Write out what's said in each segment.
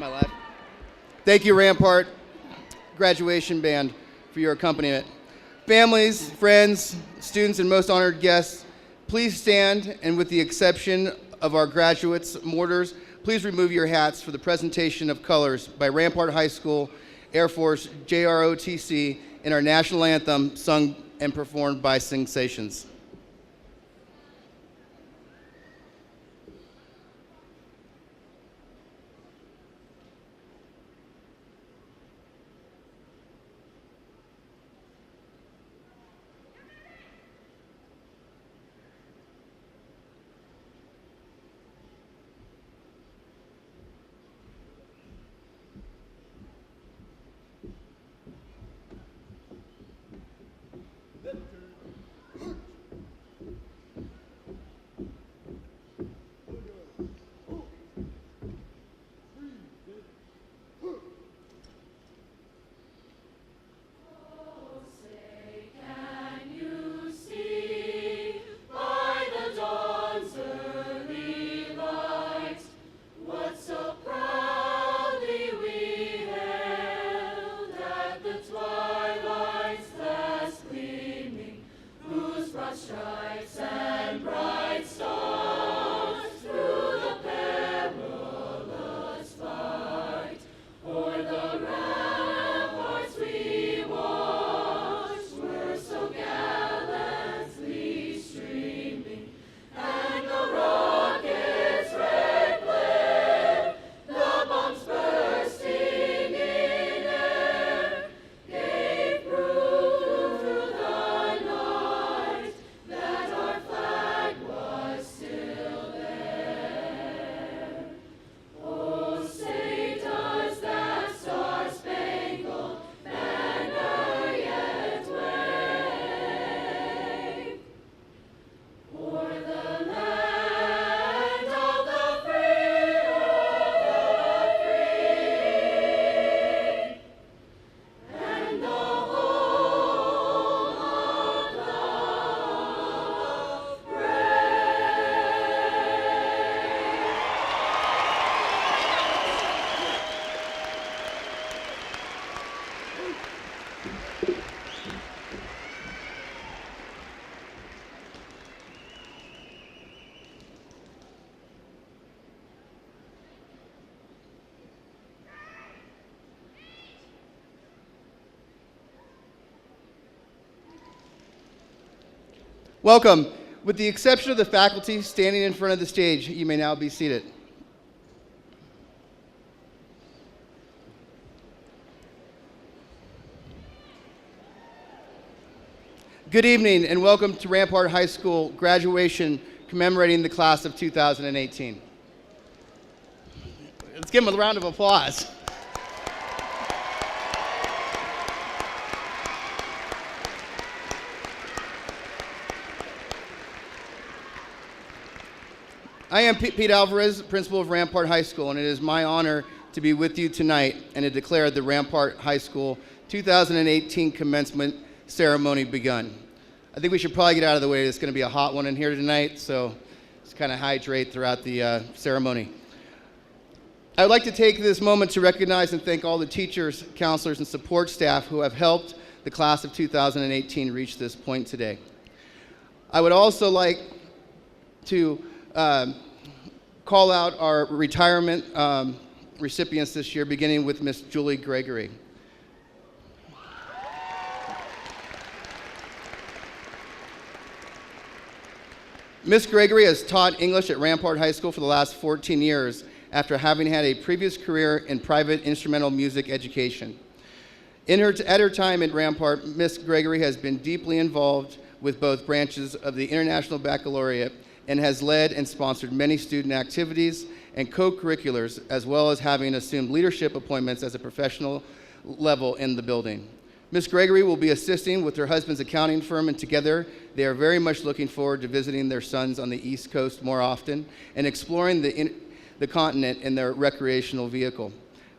my life. Thank you, Rampart Graduation Band, for your accompaniment. Families, friends, students, and most honored guests, please stand, and with the exception of our graduates, mortars, please remove your hats for the presentation of colors by Rampart High School Air Force JROTC in our national anthem, sung and performed by Sensations. Welcome. With the exception of the faculty standing in front of the stage, you may now be seated. Good evening and welcome to Rampart High School graduation commemorating the class of 2018. Let's give them a round of applause. I am Pete Alvarez, principal of Rampart High School, and it is my honor to be with you tonight and to declare the Rampart High School 2018 commencement ceremony begun. I think we should probably get out of the way. It's going to be a hot one in here tonight, so just kind of hydrate throughout the ceremony. I would like to take this moment to recognize and thank all the teachers, counselors, and support staff who have helped the class of 2018 reach this point today. I would also like to call out our retirement recipients this year, beginning with Miss Julie Gregory. Miss Gregory has taught English at Rampart High School for the last 14 years after having had a previous career in private instrumental music education. At her time at Rampart, Miss Gregory has been deeply involved with both branches of the International Baccalaureate and has led and sponsored many student activities and co-curriculars, as well as having assumed leadership appointments as a professional level in the building. Ms. Gregory will be assisting with her husband's accounting firm, and together they are very much looking forward to visiting their sons on the East Coast more often and exploring the continent in their recreational vehicle.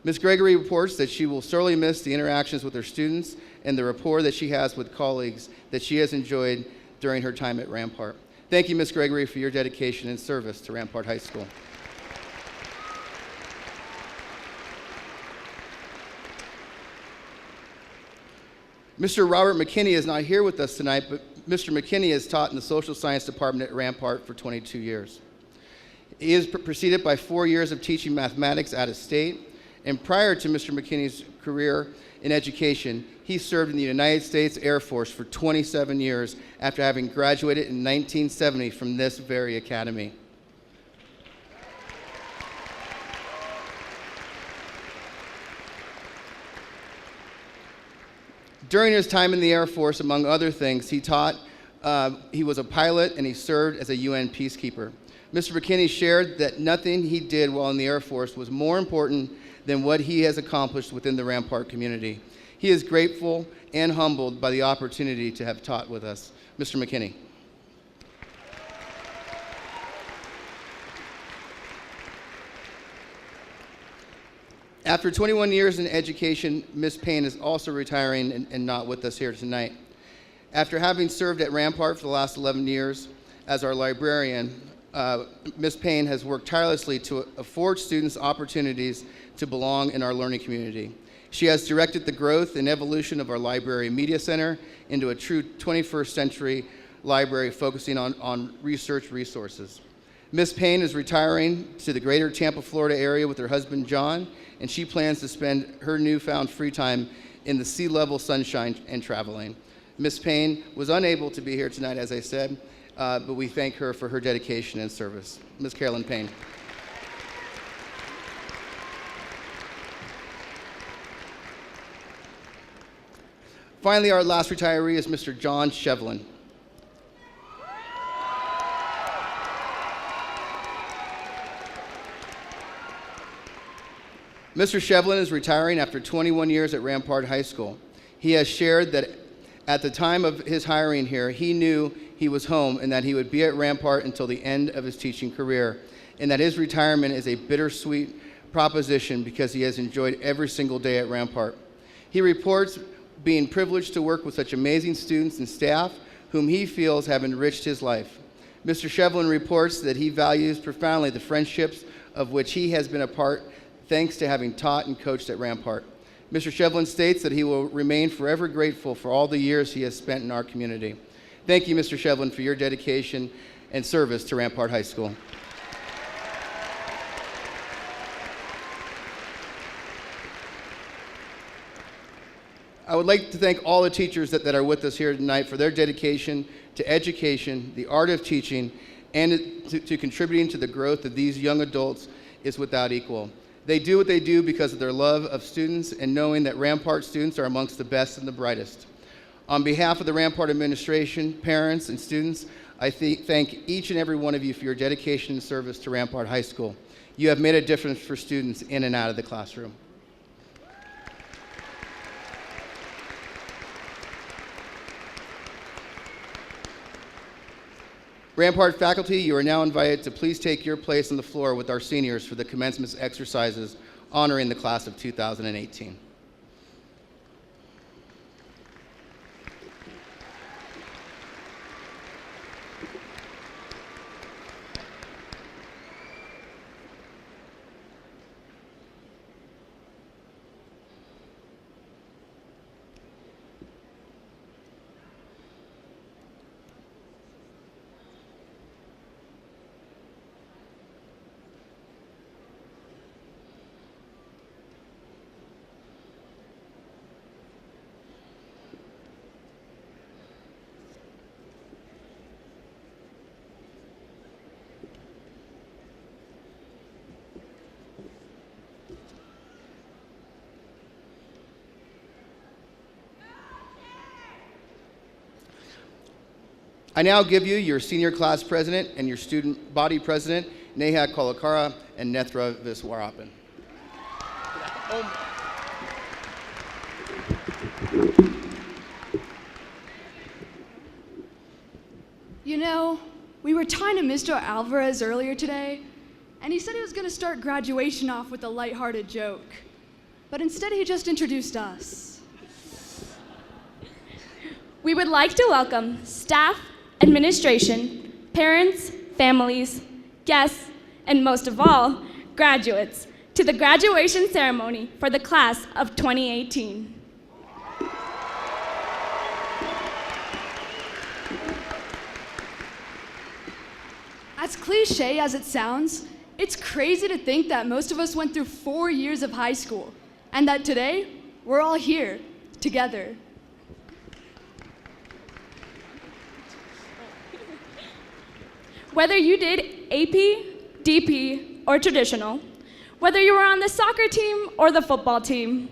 Ms. Gregory reports that she will sorely miss the interactions with her students and the rapport that she has with colleagues that she has enjoyed during her time at Rampart. Thank you, Ms. Gregory, for your dedication and service to Rampart High School. Mr. Robert Mckinney is not here with us tonight, but Mr. Mckinney has taught in the Social Science Department at Rampart for 22 years. He is preceded by 4 years of teaching mathematics out of state, and prior to Mr. McKinney's career in education, he served in the United States Air Force for 27 years after having graduated in 1970 from this very academy. During his time in the Air Force, among other things, he taught, he was a pilot and he served as a UN peacekeeper. Mr. McKinney shared that nothing he did while in the Air Force was more important than what he has accomplished within the Rampart community. He is grateful and humbled by the opportunity to have taught with us. Mr. McKinney. After 21 years in education, Ms. Payne is also retiring and not with us here tonight. After having served at Rampart for the last 11 years as our librarian, Ms. Payne has worked tirelessly to afford students opportunities to belong in our learning community. She has directed the growth and evolution of our library media center into a true 21st century library focusing on research resources. Ms. Payne is retiring to the greater Tampa, Florida area with her husband, John, and she plans to spend her newfound free time in the sea-level sunshine and traveling. Ms. Payne was unable to be here tonight, as I said, but we thank her for her dedication and service. Ms. Carolyn Payne. Finally, our last retiree is Mr. John Shevlin. Mr. Shevlin is retiring after 21 years at Rampart High School. He has shared that at the time of his hiring here, he knew he was home and that he would be at Rampart until the end of his teaching career, and that his retirement is a bittersweet proposition because he has enjoyed every single day at Rampart. He reports being privileged to work with such amazing students and staff whom he feels have enriched his life. Mr. Shevlin reports that he values profoundly the friendships of which he has been a part thanks to having taught and coached at Rampart. Mr. Shevlin states that he will remain forever grateful for all the years he has spent in our community. Thank you, Mr. Shevlin, for your dedication and service to Rampart High School. I would like to thank all the teachers that are with us here tonight for their dedication to education, the art of teaching, and to contributing to the growth of these young adults is without equal. They do what they do because of their love of students and knowing that Rampart students are amongst the best and the brightest. On behalf of the Rampart administration, parents, and students, I thank each and every one of you for your dedication and service to Rampart High School. You have made a difference for students in and out of the classroom. Rampart faculty, you are now invited to please take your place on the floor with our seniors for the commencement exercises honoring the class of 2018. I now give you your senior class president and your student body president, Neha Kolakara and Nethra Viswarapan. You know, we were talking to Mr. Alvarez earlier today, and he said he was going to start graduation off with a lighthearted joke. But instead, he just introduced us. We would like to welcome staff, administration, parents, families, guests, and most of all, graduates, to the graduation ceremony for the class of 2018. As cliche as it sounds, it's crazy to think that most of us went through 4 years of high school, and that today, we're all here, together. Whether you did AP, DP, or traditional, whether you were on the soccer team or the football team,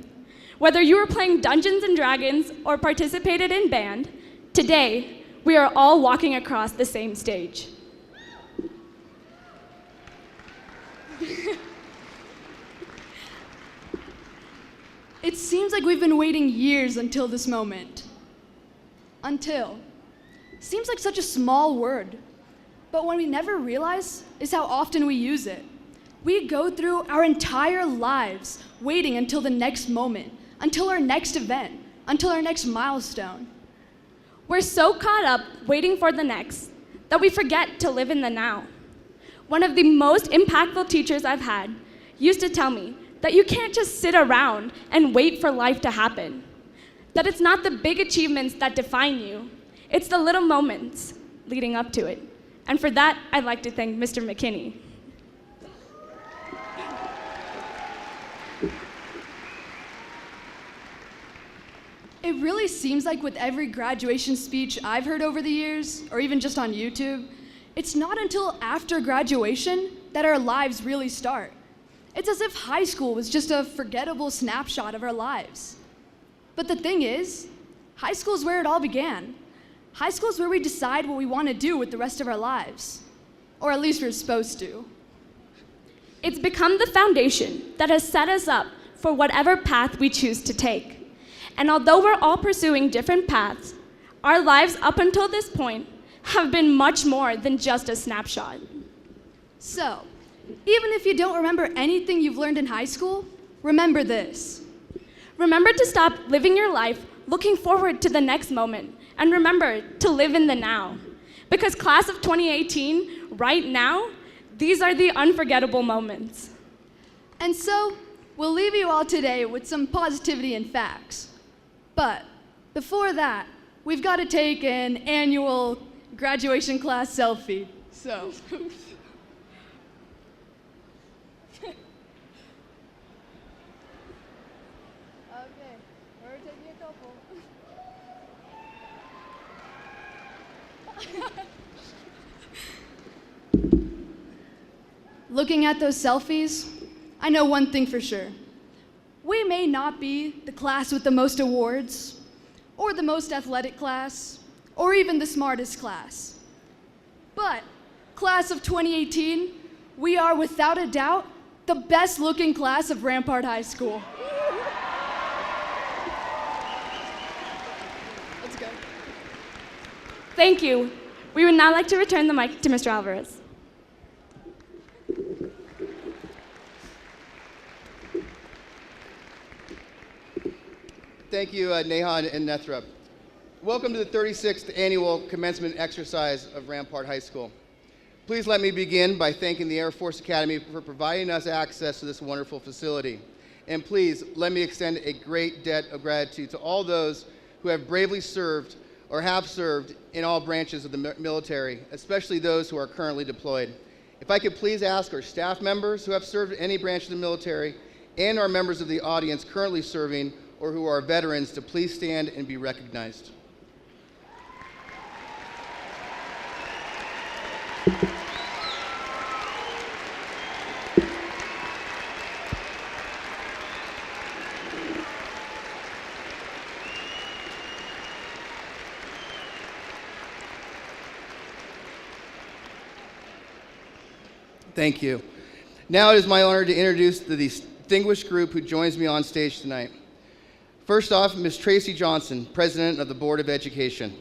whether you were playing Dungeons and Dragons or participated in band, today, we are all walking across the same stage. It seems like we've been waiting years until this moment. Until. Seems like such a small word. But what we never realize is how often we use it. We go through our entire lives waiting until the next moment, until our next event, until our next milestone. We're so caught up waiting for the next that we forget to live in the now. One of the most impactful teachers I've had used to tell me that you can't just sit around and wait for life to happen. That it's not the big achievements that define you, it's the little moments leading up to it. And for that, I'd like to thank Mr. Mckinney. It really seems like with every graduation speech I've heard over the years, or even just on YouTube, it's not until after graduation that our lives really start. It's as if high school was just a forgettable snapshot of our lives. But the thing is, high school is where it all began. High school is where we decide what we want to do with the rest of our lives. Or at least we're supposed to. It's become the foundation that has set us up for whatever path we choose to take. And although we're all pursuing different paths, our lives up until this point have been much more than just a snapshot. So, even if you don't remember anything you've learned in high school, remember this. Remember to stop living your life looking forward to the next moment, and remember to live in the now. Because class of 2018, right now, these are the unforgettable moments. And so, we'll leave you all today with some positivity and facts. But before that, we've got to take an annual graduation class selfie. So. Okay, we're taking a couple. Looking at those selfies, I know one thing for sure. We may not be the class with the most awards, or the most athletic class, or even the smartest class. But, class of 2018, we are without a doubt the best looking class of Rampart High School. Let's go. Thank you. We would now like to return the mic to Mr. Alvarez. Thank you, Neha and Nethra. Welcome to the 36th annual commencement exercise of Rampart High School. Please let me begin by thanking the Air Force Academy for providing us access to this wonderful facility. And please let me extend a great debt of gratitude to all those who have bravely served or have served in all branches of the military, especially those who are currently deployed. If I could please ask our staff members who have served in any branch of the military and our members of the audience currently serving or who are veterans to please stand and be recognized. Thank you. Now it is my honor to introduce the distinguished group who joins me on stage tonight. First off, Ms. Tracy Johnson, President of the Board of Education.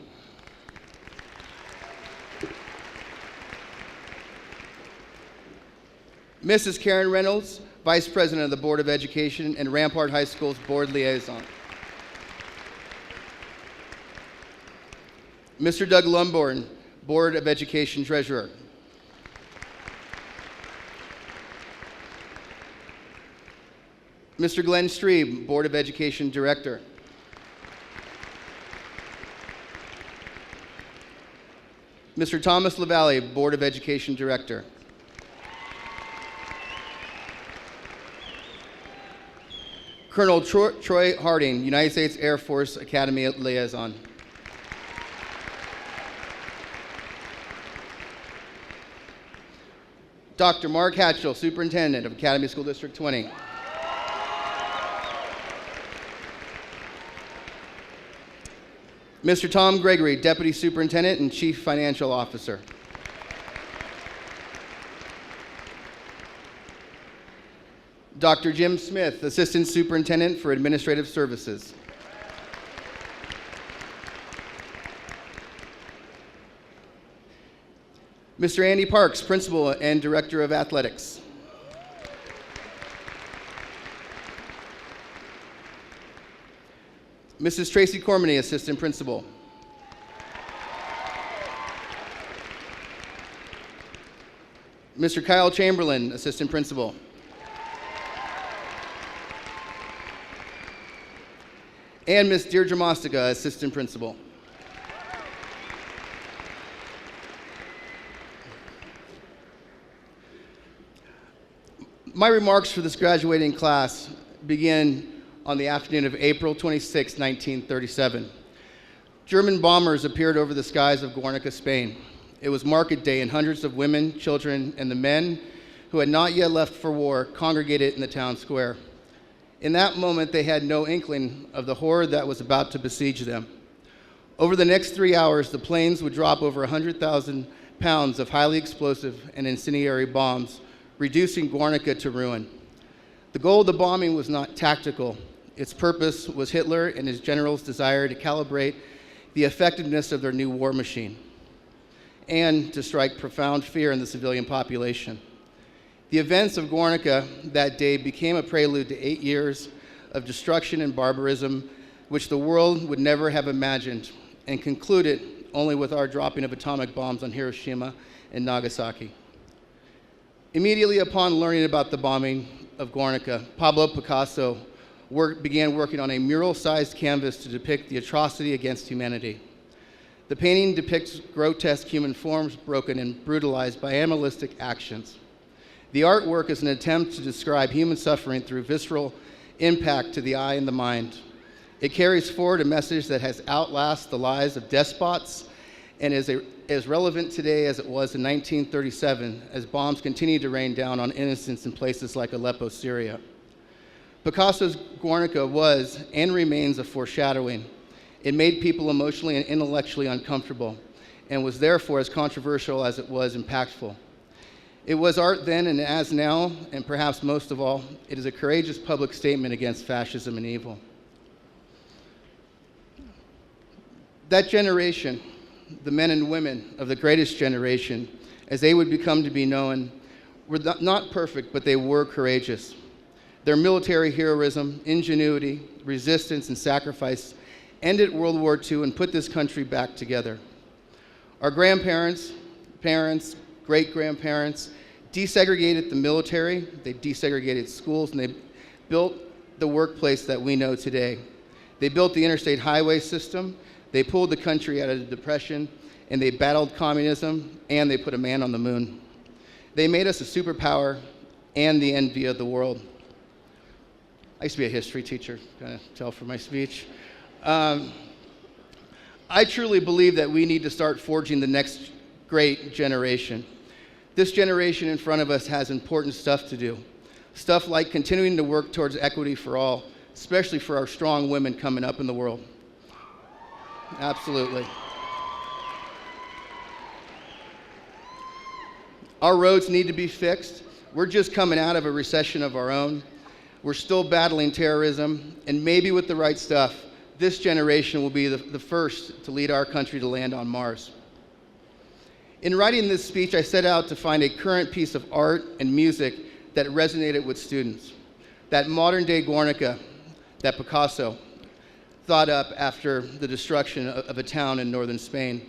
Mrs. Karen Reynolds, Vice President of the Board of Education and Rampart High School's Board Liaison. Mr. Doug Lumborn, Board of Education Treasurer. Mr. Glenn Strebe, Board of Education Director. Mr. Thomas LaValle, Board of Education Director. Colonel Troy Harding, United States Air Force Academy Liaison. Dr. Mark Hatchell, Superintendent of Academy School District 20. Mr. Tom Gregory, Deputy Superintendent and Chief Financial Officer. Dr. Jim Smith, Assistant Superintendent for Administrative Services. Mr. Andy Parks, Principal and Director of Athletics. Mrs. Tracy Cormany, Assistant Principal. Mr. Kyle Chamberlain, Assistant Principal. And Ms. Deirdre Mostica, Assistant Principal. My remarks for this graduating class begin on the afternoon of April 26, 1937. German bombers appeared over the skies of Guernica, Spain. It was market day, and hundreds of women, children, and the men who had not yet left for war congregated in the town square. In that moment, they had no inkling of the horror that was about to besiege them. Over the next 3 hours, the planes would drop over 100,000 pounds of highly explosive and incendiary bombs, reducing Guernica to ruin. The goal of the bombing was not tactical. Its purpose was Hitler and his generals' desire to calibrate the effectiveness of their new war machine and to strike profound fear in the civilian population. The events of Guernica that day became a prelude to 8 years of destruction and barbarism which the world would never have imagined, and concluded only with our dropping of atomic bombs on Hiroshima and Nagasaki. Immediately upon learning about the bombing of Guernica, Pablo Picasso began working on a mural-sized canvas to depict the atrocity against humanity. The painting depicts grotesque human forms broken and brutalized by animalistic actions. The artwork is an attempt to describe human suffering through visceral impact to the eye and the mind. It carries forward a message that has outlasted the lies of despots and is as relevant today as it was in 1937 as bombs continue to rain down on innocents in places like Aleppo, Syria. Picasso's Guernica was and remains a foreshadowing. It made people emotionally and intellectually uncomfortable and was therefore as controversial as it was impactful. It was art then and as now, and perhaps most of all, it is a courageous public statement against fascism and evil. That generation, the men and women of the greatest generation, as they would become to be known, were not perfect, but they were courageous. Their military heroism, ingenuity, resistance, and sacrifice ended World War II and put this country back together. Our grandparents, parents, great-grandparents desegregated the military, they desegregated schools, and they built the workplace that we know today. They built the interstate highway system, they pulled the country out of the Depression, and they battled communism, and they put a man on the moon. They made us a superpower and the envy of the world. I used to be a history teacher, kind of tell from my speech. I truly believe that we need to start forging the next great generation. This generation in front of us has important stuff to do. Stuff like continuing to work towards equity for all, especially for our strong women coming up in the world. Absolutely. Our roads need to be fixed. We're just coming out of a recession of our own. We're still battling terrorism, and maybe with the right stuff, this generation will be the first to lead our country to land on Mars. In writing this speech, I set out to find a current piece of art and music that resonated with students. That modern-day Guernica that Picasso thought up after the destruction of a town in northern Spain.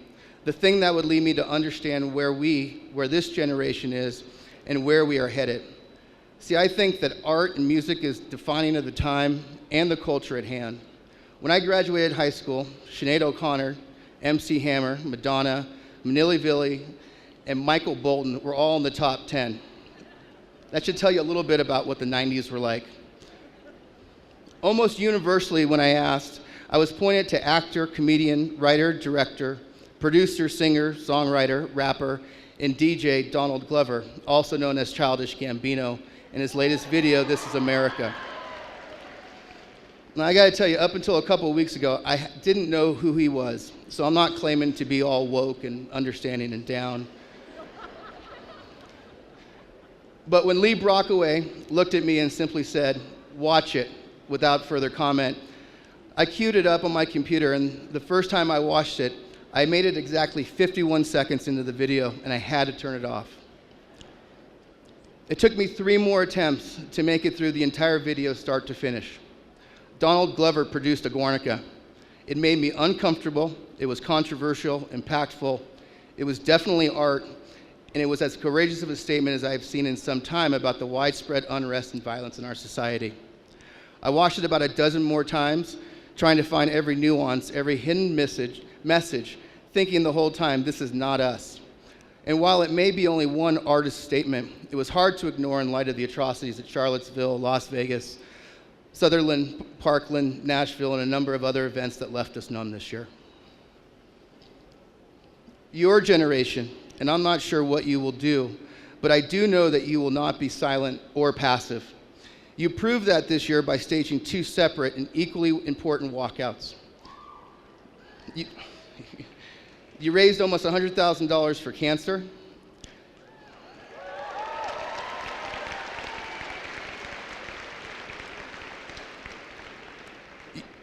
The thing that would lead me to understand where this generation is and where we are headed. See, I think that art and music is defining of the time and the culture at hand. When I graduated high school, Sinead O'Connor, MC Hammer, Madonna, Manili Villi, and Michael Bolton were all in the top 10. That should tell you a little bit about what the 90s were like. Almost universally, when I asked, I was pointed to actor, comedian, writer, director, producer, singer, songwriter, rapper, and DJ Donald Glover, also known as Childish Gambino, in his latest video, This Is America. Now, I gotta tell you, up until a couple of weeks ago, I didn't know who he was, so I'm not claiming to be all woke and understanding and down. But when Lee Brockaway looked at me and simply said, "Watch it," without further comment, I queued it up on my computer, and the first time I watched it, I made it exactly 51 seconds into the video, and I had to turn it off. It took me 3 more attempts to make it through the entire video start to finish. Donald Glover produced a Guernica. It made me uncomfortable, it was controversial, impactful, it was definitely art, and it was as courageous of a statement as I've seen in some time about the widespread unrest and violence in our society. I watched it about a dozen more times, trying to find every nuance, every hidden message, thinking the whole time, this is not us. And while it may be only one artist's statement, it was hard to ignore in light of the atrocities at Charlottesville, Las Vegas, Sutherland, Parkland, Nashville, and a number of other events that left us numb this year. Your generation, and I'm not sure what you will do, but I do know that you will not be silent or passive. You proved that this year by staging 2 separate and equally important walkouts. You raised almost $100,000 for cancer.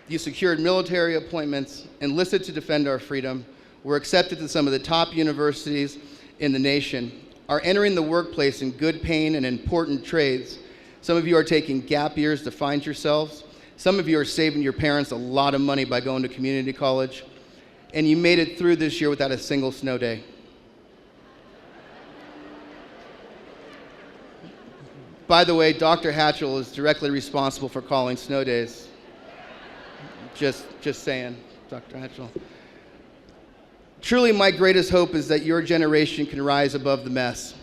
You secured military appointments, enlisted to defend our freedom, were accepted to some of the top universities in the nation, are entering the workplace in good paying and important trades. Some of you are taking gap years to find yourselves. Some of you are saving your parents a lot of money by going to community college. And you made it through this year without a single snow day. By the way, Dr. Hatchell is directly responsible for calling snow days. Just saying, Dr. Hatchell. Truly, my greatest hope is that your generation can rise above the mess.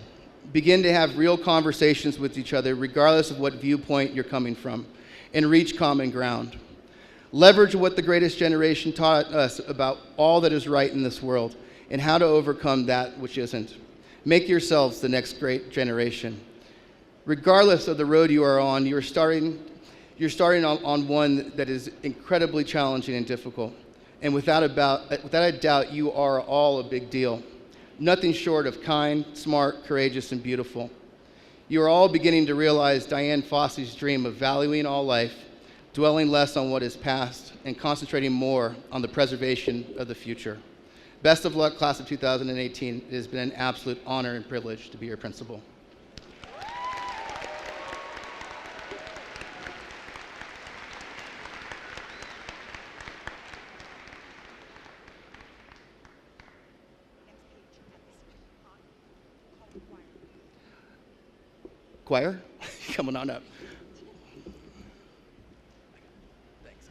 Begin to have real conversations with each other, regardless of what viewpoint you're coming from, and reach common ground. Leverage what the greatest generation taught us about all that is right in this world and how to overcome that which isn't. Make yourselves the next great generation. Regardless of the road you are on, you're starting on one that is incredibly challenging and difficult. And without a doubt, you are all a big deal. Nothing short of kind, smart, courageous, and beautiful. You are all beginning to realize Diane Fossey's dream of valuing all life, dwelling less on what is past, and concentrating more on the preservation of the future. Best of luck, class of 2018. It has been an absolute honor and privilege to be your principal. Choir, coming on up. Thanks.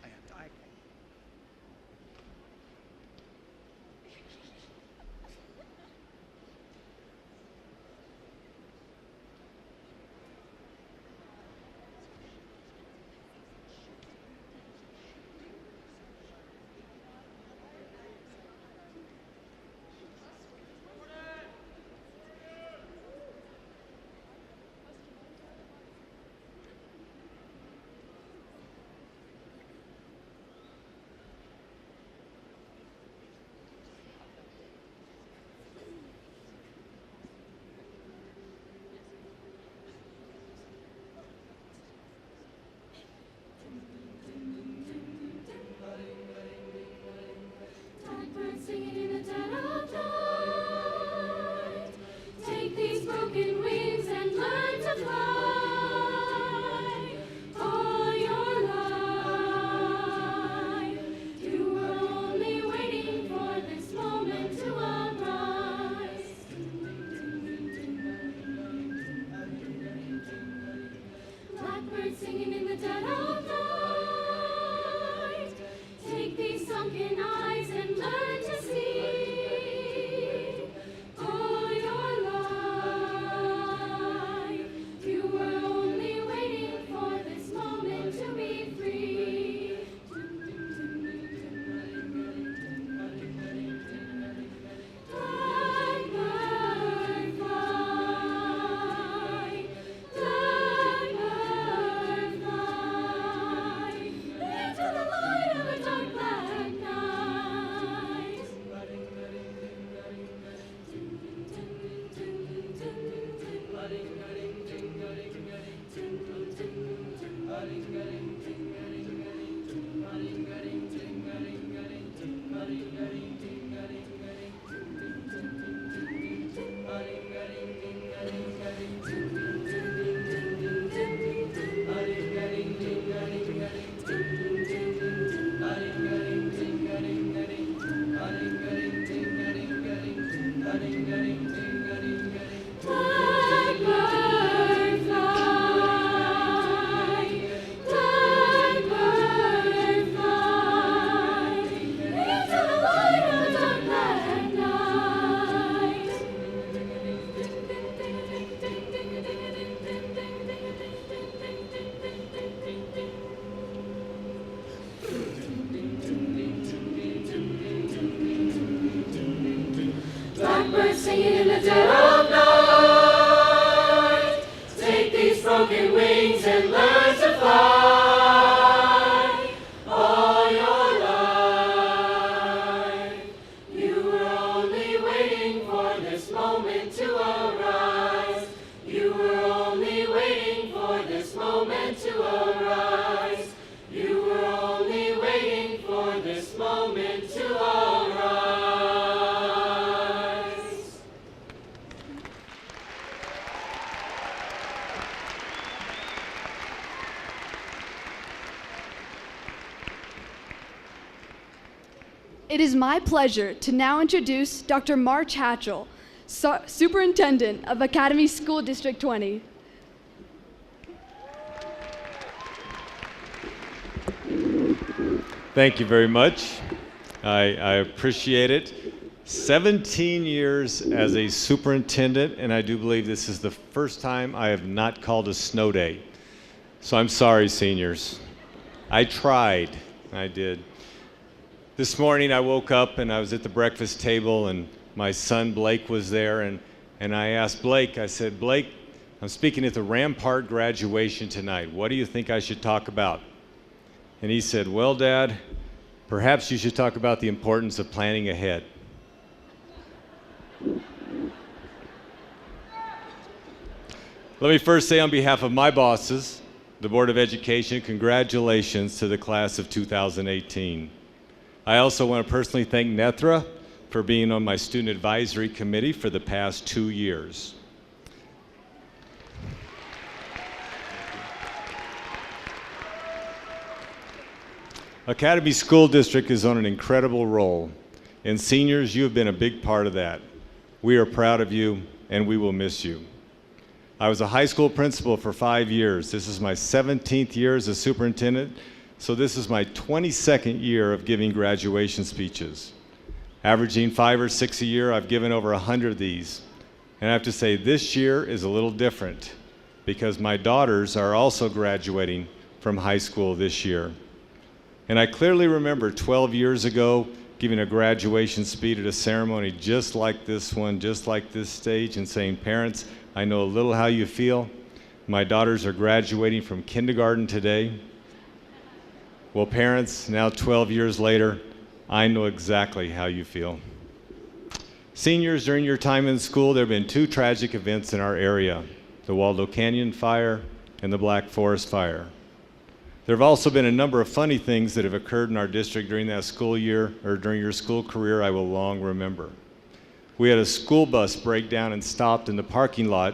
Sunken eyes and learn to see. broken wings and learn to fly. All your life, you were only waiting for this moment to arise. You were only waiting for this moment to arise. You were only waiting for this moment to arise. It is my pleasure to now introduce Dr. March Hatchell, Superintendent of Academy School District 20. Thank you very much. I appreciate it. 17 years as a superintendent, and I do believe this is the first time I have not called a snow day. So I'm sorry, seniors. I tried. I did. This morning I woke up and I was at the breakfast table and my son Blake was there, and I asked Blake, I said, Blake, I'm speaking at the Rampart graduation tonight. What do you think I should talk about? And he said, well, Dad, perhaps you should talk about the importance of planning ahead. Let me first say on behalf of my bosses, the Board of Education, congratulations to the class of 2018. I also want to personally thank Nethra for being on my student advisory committee for the past 2 years. Academy School District is on an incredible roll, and seniors, you have been a big part of that. We are proud of you, and we will miss you. I was a high school principal for 5 years. This is my 17th year as a superintendent, so this is my 22nd year of giving graduation speeches. Averaging 5 or 6 a year, I've given over 100 of these. And I have to say, this year is a little different because my daughters are also graduating from high school this year. And I clearly remember 12 years ago giving a graduation speech at a ceremony just like this one, just like this stage, and saying, parents, I know a little how you feel. My daughters are graduating from kindergarten today. Well, parents, now 12 years later, I know exactly how you feel. Seniors, during your time in school, there have been 2 tragic events in our area, the Waldo Canyon fire and the Black Forest fire. There have also been a number of funny things that have occurred in our district during that school year, or during your school career, I will long remember. We had a school bus break down and stopped in the parking lot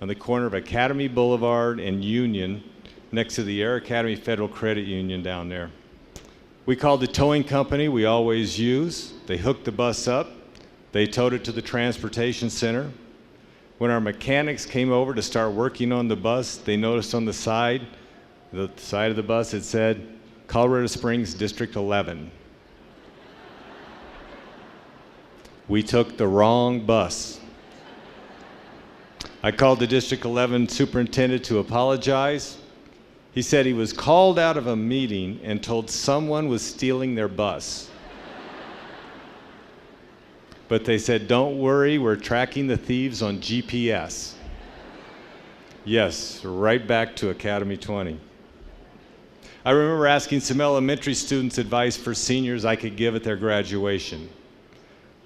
on the corner of Academy Boulevard and Union, next to the Air Academy Federal Credit Union down there. We called the towing company we always use. They hooked the bus up. They towed it to the transportation center. When our mechanics came over to start working on the bus, they noticed on the side of the bus it said, Colorado Springs District 11. We took the wrong bus. I called the District 11 superintendent to apologize. He said he was called out of a meeting and told someone was stealing their bus. But they said, don't worry, we're tracking the thieves on GPS. Yes, right back to Academy 20. I remember asking some elementary students advice for seniors I could give at their graduation.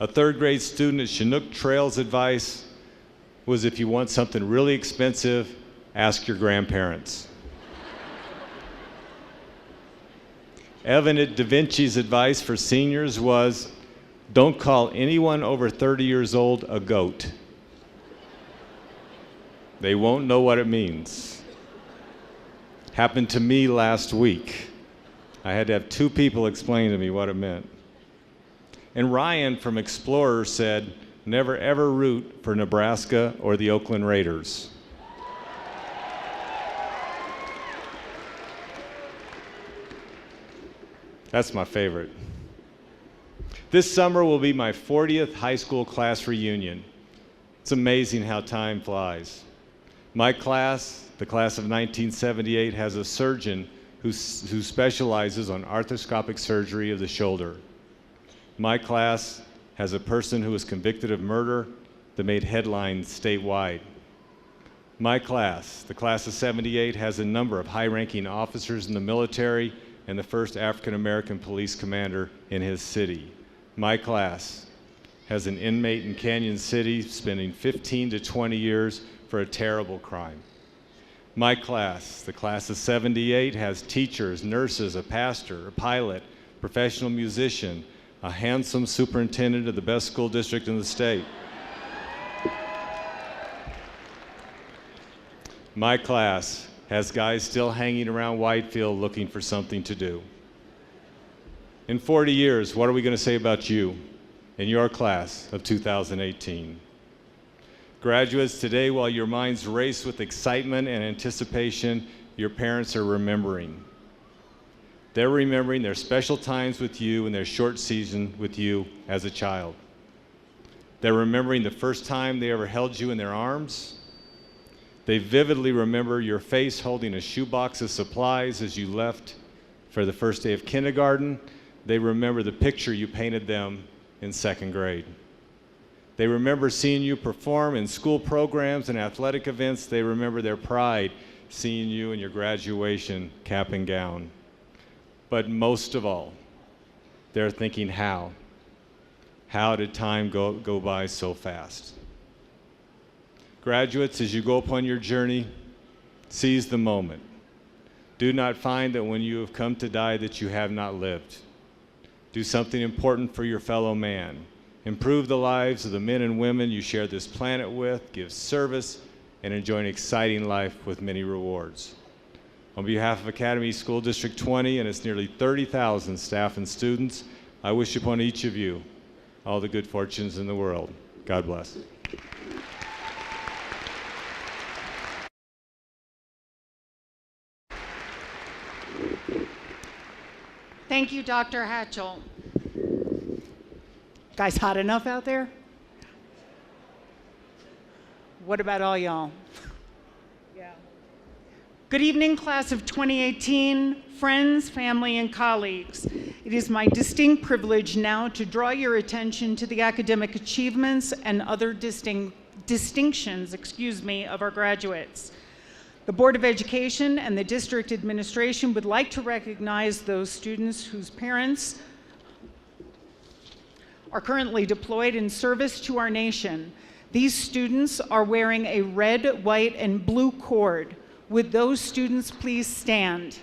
A 3rd grade student at Chinook Trails advice was, if you want something really expensive, ask your grandparents. Evan at Da Vinci's advice for seniors was, don't call anyone over 30 years old a goat. They won't know what it means. Happened to me last week. I had to have 2 people explain to me what it meant. And Ryan from Explorer said, never ever root for Nebraska or the Oakland Raiders. That's my favorite. This summer will be my 40th high school class reunion. It's amazing how time flies. My class, the class of 1978, has a surgeon who specializes on arthroscopic surgery of the shoulder. My class has a person who was convicted of murder that made headlines statewide. My class, the class of '78, has a number of high-ranking officers in the military and the first African-American police commander in his city. My class has an inmate in Canyon City spending 15 to 20 years for a terrible crime. My class, the class of '78, has teachers, nurses, a pastor, a pilot, professional musician, a handsome superintendent of the best school district in the state. My class has guys still hanging around Whitefield looking for something to do. In 40 years, what are we going to say about you in your class of 2018? Graduates, today, while your minds race with excitement and anticipation, your parents are remembering. They're remembering their special times with you and their short season with you as a child. They're remembering the first time they ever held you in their arms. They vividly remember your face holding a shoebox of supplies as you left for the first day of kindergarten. They remember the picture you painted them in second grade. They remember seeing you perform in school programs and athletic events. They remember their pride seeing you in your graduation cap and gown. But most of all, they're thinking how? How did time go by so fast? Graduates, as you go upon your journey, seize the moment. Do not find that when you have come to die that you have not lived. Do something important for your fellow man. Improve the lives of the men and women you share this planet with, give service, and enjoy an exciting life with many rewards. On behalf of Academy School District 20 and its nearly 30,000 staff and students, I wish upon each of you all the good fortunes in the world. God bless. Thank you, Dr. Hatchell. Guys, hot enough out there? What about all y'all? Yeah. Good evening, class of 2018, friends, family, and colleagues. It is my distinct privilege now to draw your attention to the academic achievements and other distinctions, of our graduates. The Board of Education and the district administration would like to recognize those students whose parents are currently deployed in service to our nation. These students are wearing a red, white, and blue cord. Would those students please stand?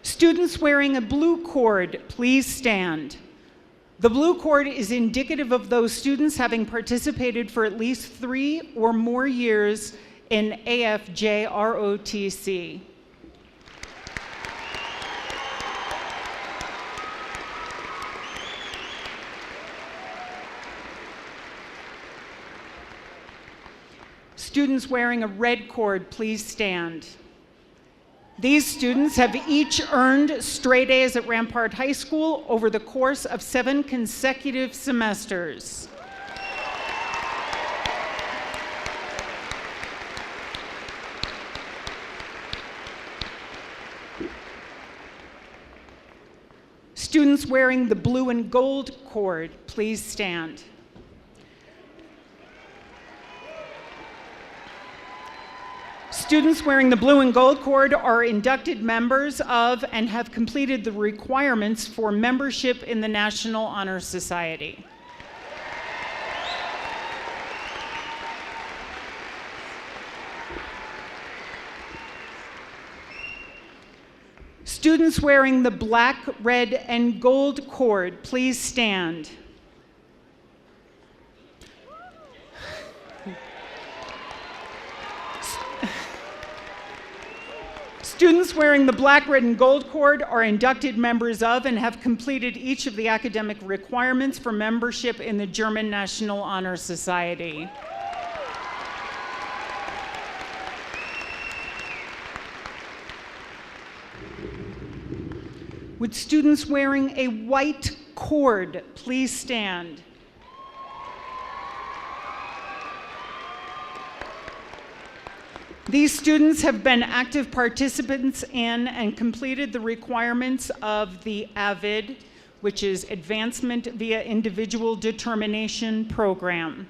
Students wearing a blue cord, please stand. The blue cord is indicative of those students having participated for at least 3 or more years in AFJROTC. Students wearing a red cord, please stand. These students have each earned straight A's at Rampart High School over the course of 7 consecutive semesters. Students wearing the blue and gold cord, please stand. Students wearing the blue and gold cord are inducted members of and have completed the requirements for membership in the National Honor Society. Students wearing the black, red, and gold cord, please stand. Students wearing the black, red, and gold cord are inducted members of and have completed each of the academic requirements for membership in the German National Honor Society. Would students wearing a white Cord, please stand. These students have been active participants in and completed the requirements of the AVID, which is Advancement via Individual Determination program.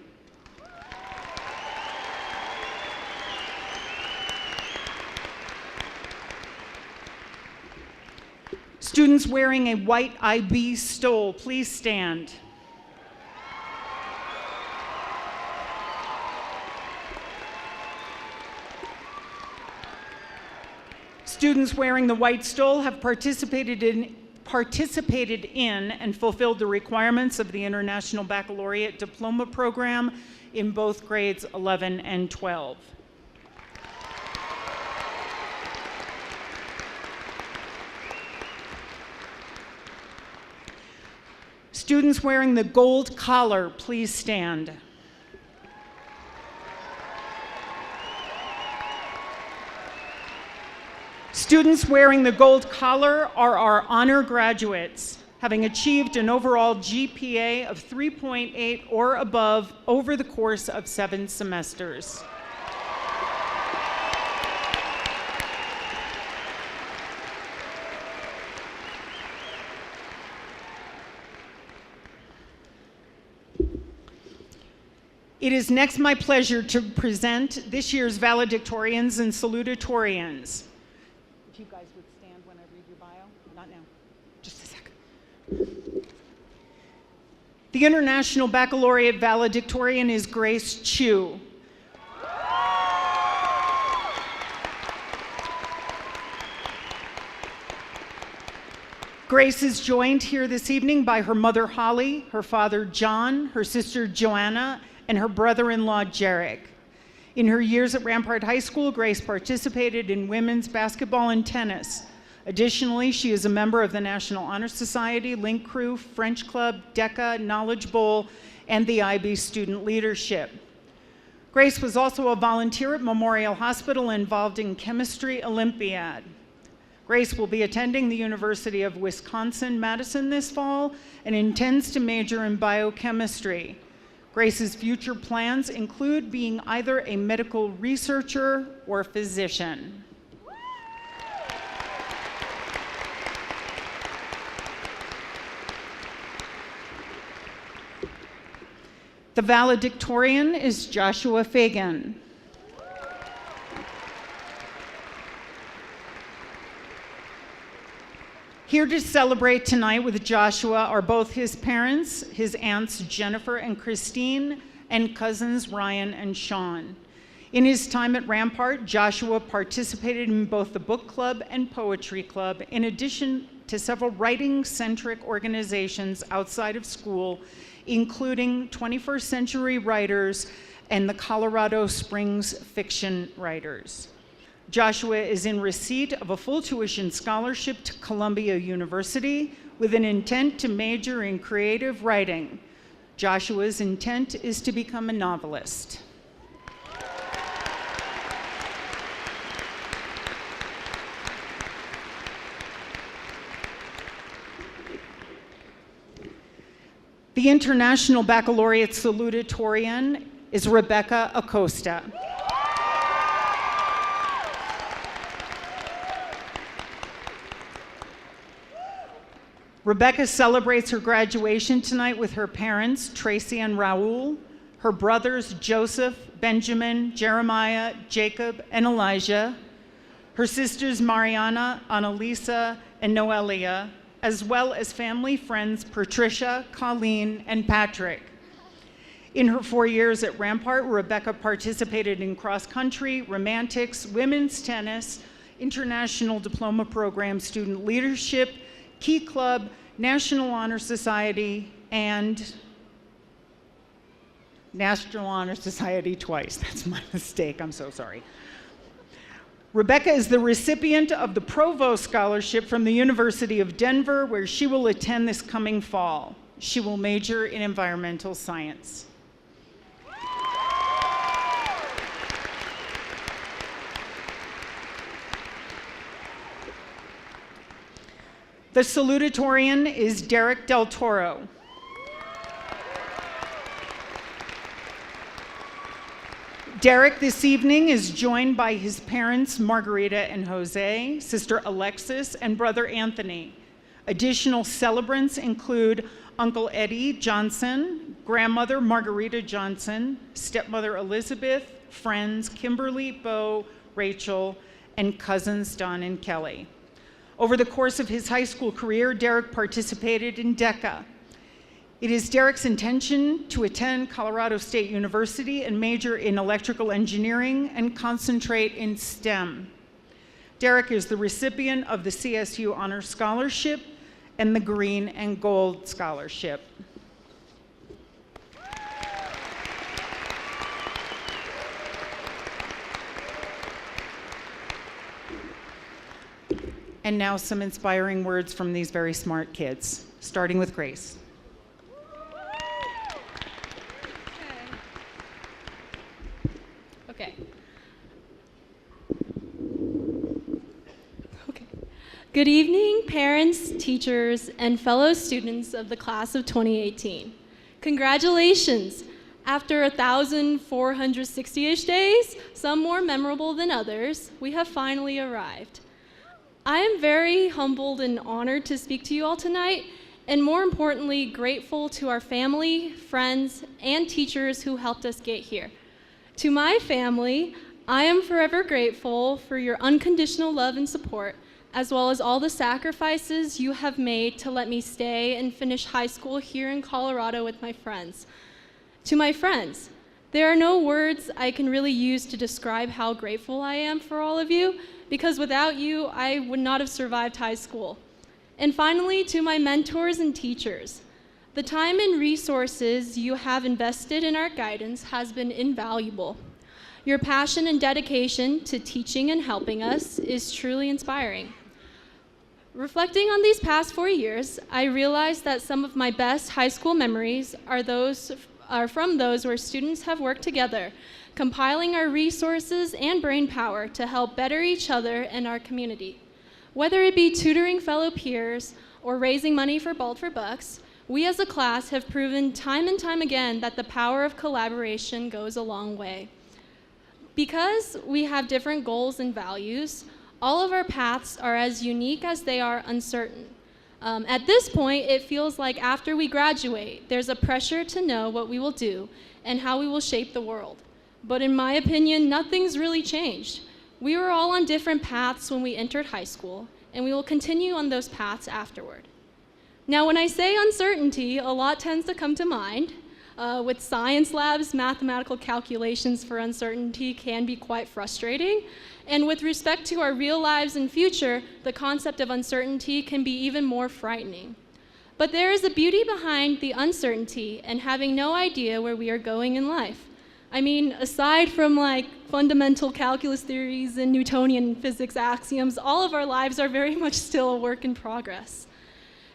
Students wearing a white IB stole, please stand. Students wearing the white stole have participated in and fulfilled the requirements of the International Baccalaureate Diploma program in both grades 11 and 12. Students wearing the gold collar, please stand. Students wearing the gold collar are our honor graduates, having achieved an overall GPA of 3.8 or above over the course of 7 semesters. It is next my pleasure to present this year's Valedictorians and Salutatorians. If you guys would stand when I read your bio. Not now. Just a second. The International Baccalaureate Valedictorian is Grace Chu. Grace is joined here this evening by her mother Holly, her father John, her sister Joanna, and her brother-in-law Jarek. In her years at Rampart High School, Grace participated in women's basketball and tennis. Additionally, she is a member of the National Honor Society, Link Crew, French Club, DECA, Knowledge Bowl, and the IB Student Leadership. Grace was also a volunteer at Memorial Hospital involved in Chemistry Olympiad. Grace will be attending the University of Wisconsin-Madison this fall and intends to major in biochemistry. Grace's future plans include being either a medical researcher or physician. The valedictorian is Joshua Fagan. Here to celebrate tonight with Joshua are both his parents, his aunts Jennifer and Christine, and cousins Ryan and Sean. In his time at Rampart, Joshua participated in both the book club and poetry club, in addition to several writing-centric organizations outside of school, including 21st Century Writers and the Colorado Springs Fiction Writers. Joshua is in receipt of a full tuition scholarship to Columbia University with an intent to major in creative writing. Joshua's intent is to become a novelist. The International Baccalaureate Salutatorian is Rebecca Acosta. Rebecca celebrates her graduation tonight with her parents, Tracy and Raul, her brothers, Joseph, Benjamin, Jeremiah, Jacob, and Elijah, her sisters, Mariana, Annalisa, and Noelia, as well as family friends, Patricia, Colleen, and Patrick. In her 4 years at Rampart, Rebecca participated in cross-country, romantics, women's tennis, international diploma program, student leadership, Key Club, National Honor Society, and National Honor Society twice. That's my mistake, I'm so sorry. Rebecca is the recipient of the Provost Scholarship from the University of Denver, where she will attend this coming fall. She will major in environmental science. The salutatorian is Derek Del Toro. Derek this evening is joined by his parents, Margarita and Jose, sister Alexis, and brother Anthony. Additional celebrants include Uncle Eddie Johnson, grandmother Margarita Johnson, stepmother Elizabeth, friends Kimberly, Bo, Rachel, and cousins Don and Kelly. Over the course of his high school career, Derek participated in DECA. It is Derek's intention to attend Colorado State University and major in electrical engineering and concentrate in STEM. Derek is the recipient of the CSU Honor Scholarship and the Green and Gold Scholarship. And now some inspiring words from these very smart kids, starting with Grace. Okay. Good evening, parents, teachers, and fellow students of the class of 2018. Congratulations! After 1,460-ish days, some more memorable than others, we have finally arrived. I am very humbled and honored to speak to you all tonight, and more importantly, grateful to our family, friends, and teachers who helped us get here. To my family, I am forever grateful for your unconditional love and support, as well as all the sacrifices you have made to let me stay and finish high school here in Colorado with my friends. To my friends, there are no words I can really use to describe how grateful I am for all of you, because without you, I would not have survived high school. And finally, to my mentors and teachers, the time and resources you have invested in our guidance has been invaluable. Your passion and dedication to teaching and helping us is truly inspiring. Reflecting on these past 4 years, I realized that some of my best high school memories are from those where students have worked together, compiling our resources and brain power to help better each other and our community. Whether it be tutoring fellow peers or raising money for Bald for Bucks, we as a class have proven time and time again that the power of collaboration goes a long way. Because we have different goals and values, all of our paths are as unique as they are uncertain. At this point, it feels like after we graduate, there's a pressure to know what we will do and how we will shape the world. But in my opinion, nothing's really changed. We were all on different paths when we entered high school, and we will continue on those paths afterward. Now, when I say uncertainty, a lot tends to come to mind. With science labs, mathematical calculations for uncertainty can be quite frustrating. And with respect to our real lives and future, the concept of uncertainty can be even more frightening. But there is a beauty behind the uncertainty and having no idea where we are going in life. I mean, aside from like fundamental calculus theories and Newtonian physics axioms, all of our lives are very much still a work in progress.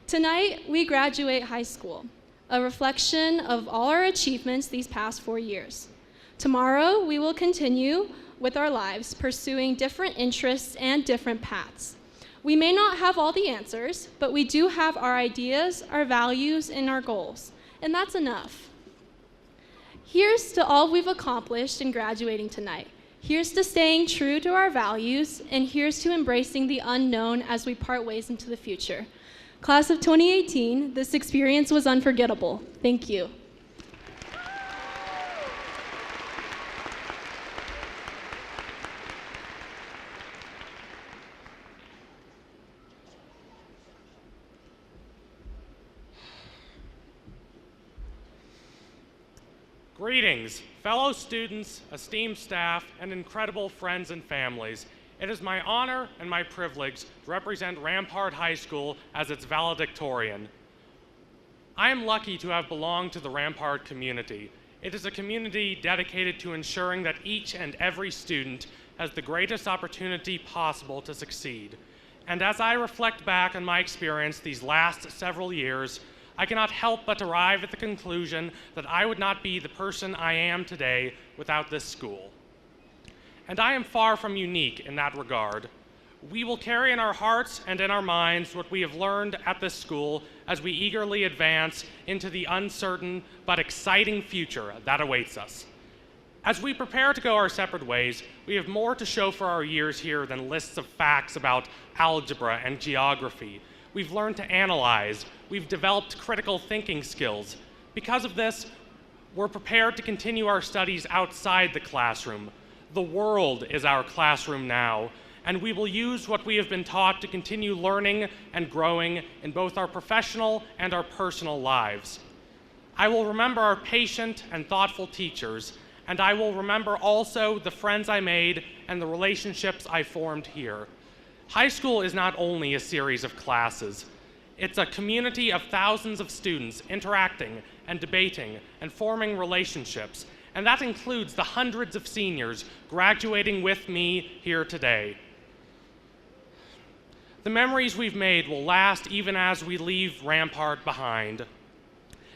Tonight, we graduate high school, a reflection of all our achievements these past 4 years. Tomorrow, we will continue with our lives, pursuing different interests and different paths. We may not have all the answers, but we do have our ideas, our values, and our goals, and that's enough. Here's to all we've accomplished in graduating tonight. Here's to staying true to our values, and here's to embracing the unknown as we part ways into the future. Class of 2018, this experience was unforgettable. Thank you. Greetings, fellow students, esteemed staff, and incredible friends and families. It is my honor and my privilege to represent Rampart High School as its valedictorian. I am lucky to have belonged to the Rampart community. It is a community dedicated to ensuring that each and every student has the greatest opportunity possible to succeed. And as I reflect back on my experience these last several years, I cannot help but arrive at the conclusion that I would not be the person I am today without this school. And I am far from unique in that regard. We will carry in our hearts and in our minds what we have learned at this school as we eagerly advance into the uncertain but exciting future that awaits us. As we prepare to go our separate ways, we have more to show for our years here than lists of facts about algebra and geography. We've learned to analyze. We've developed critical thinking skills. Because of this, we're prepared to continue our studies outside the classroom. The world is our classroom now, and we will use what we have been taught to continue learning and growing in both our professional and our personal lives. I will remember our patient and thoughtful teachers, and I will remember also the friends I made and the relationships I formed here. High school is not only a series of classes. It's a community of thousands of students interacting and debating and forming relationships, and that includes the hundreds of seniors graduating with me here today. The memories we've made will last even as we leave Rampart behind.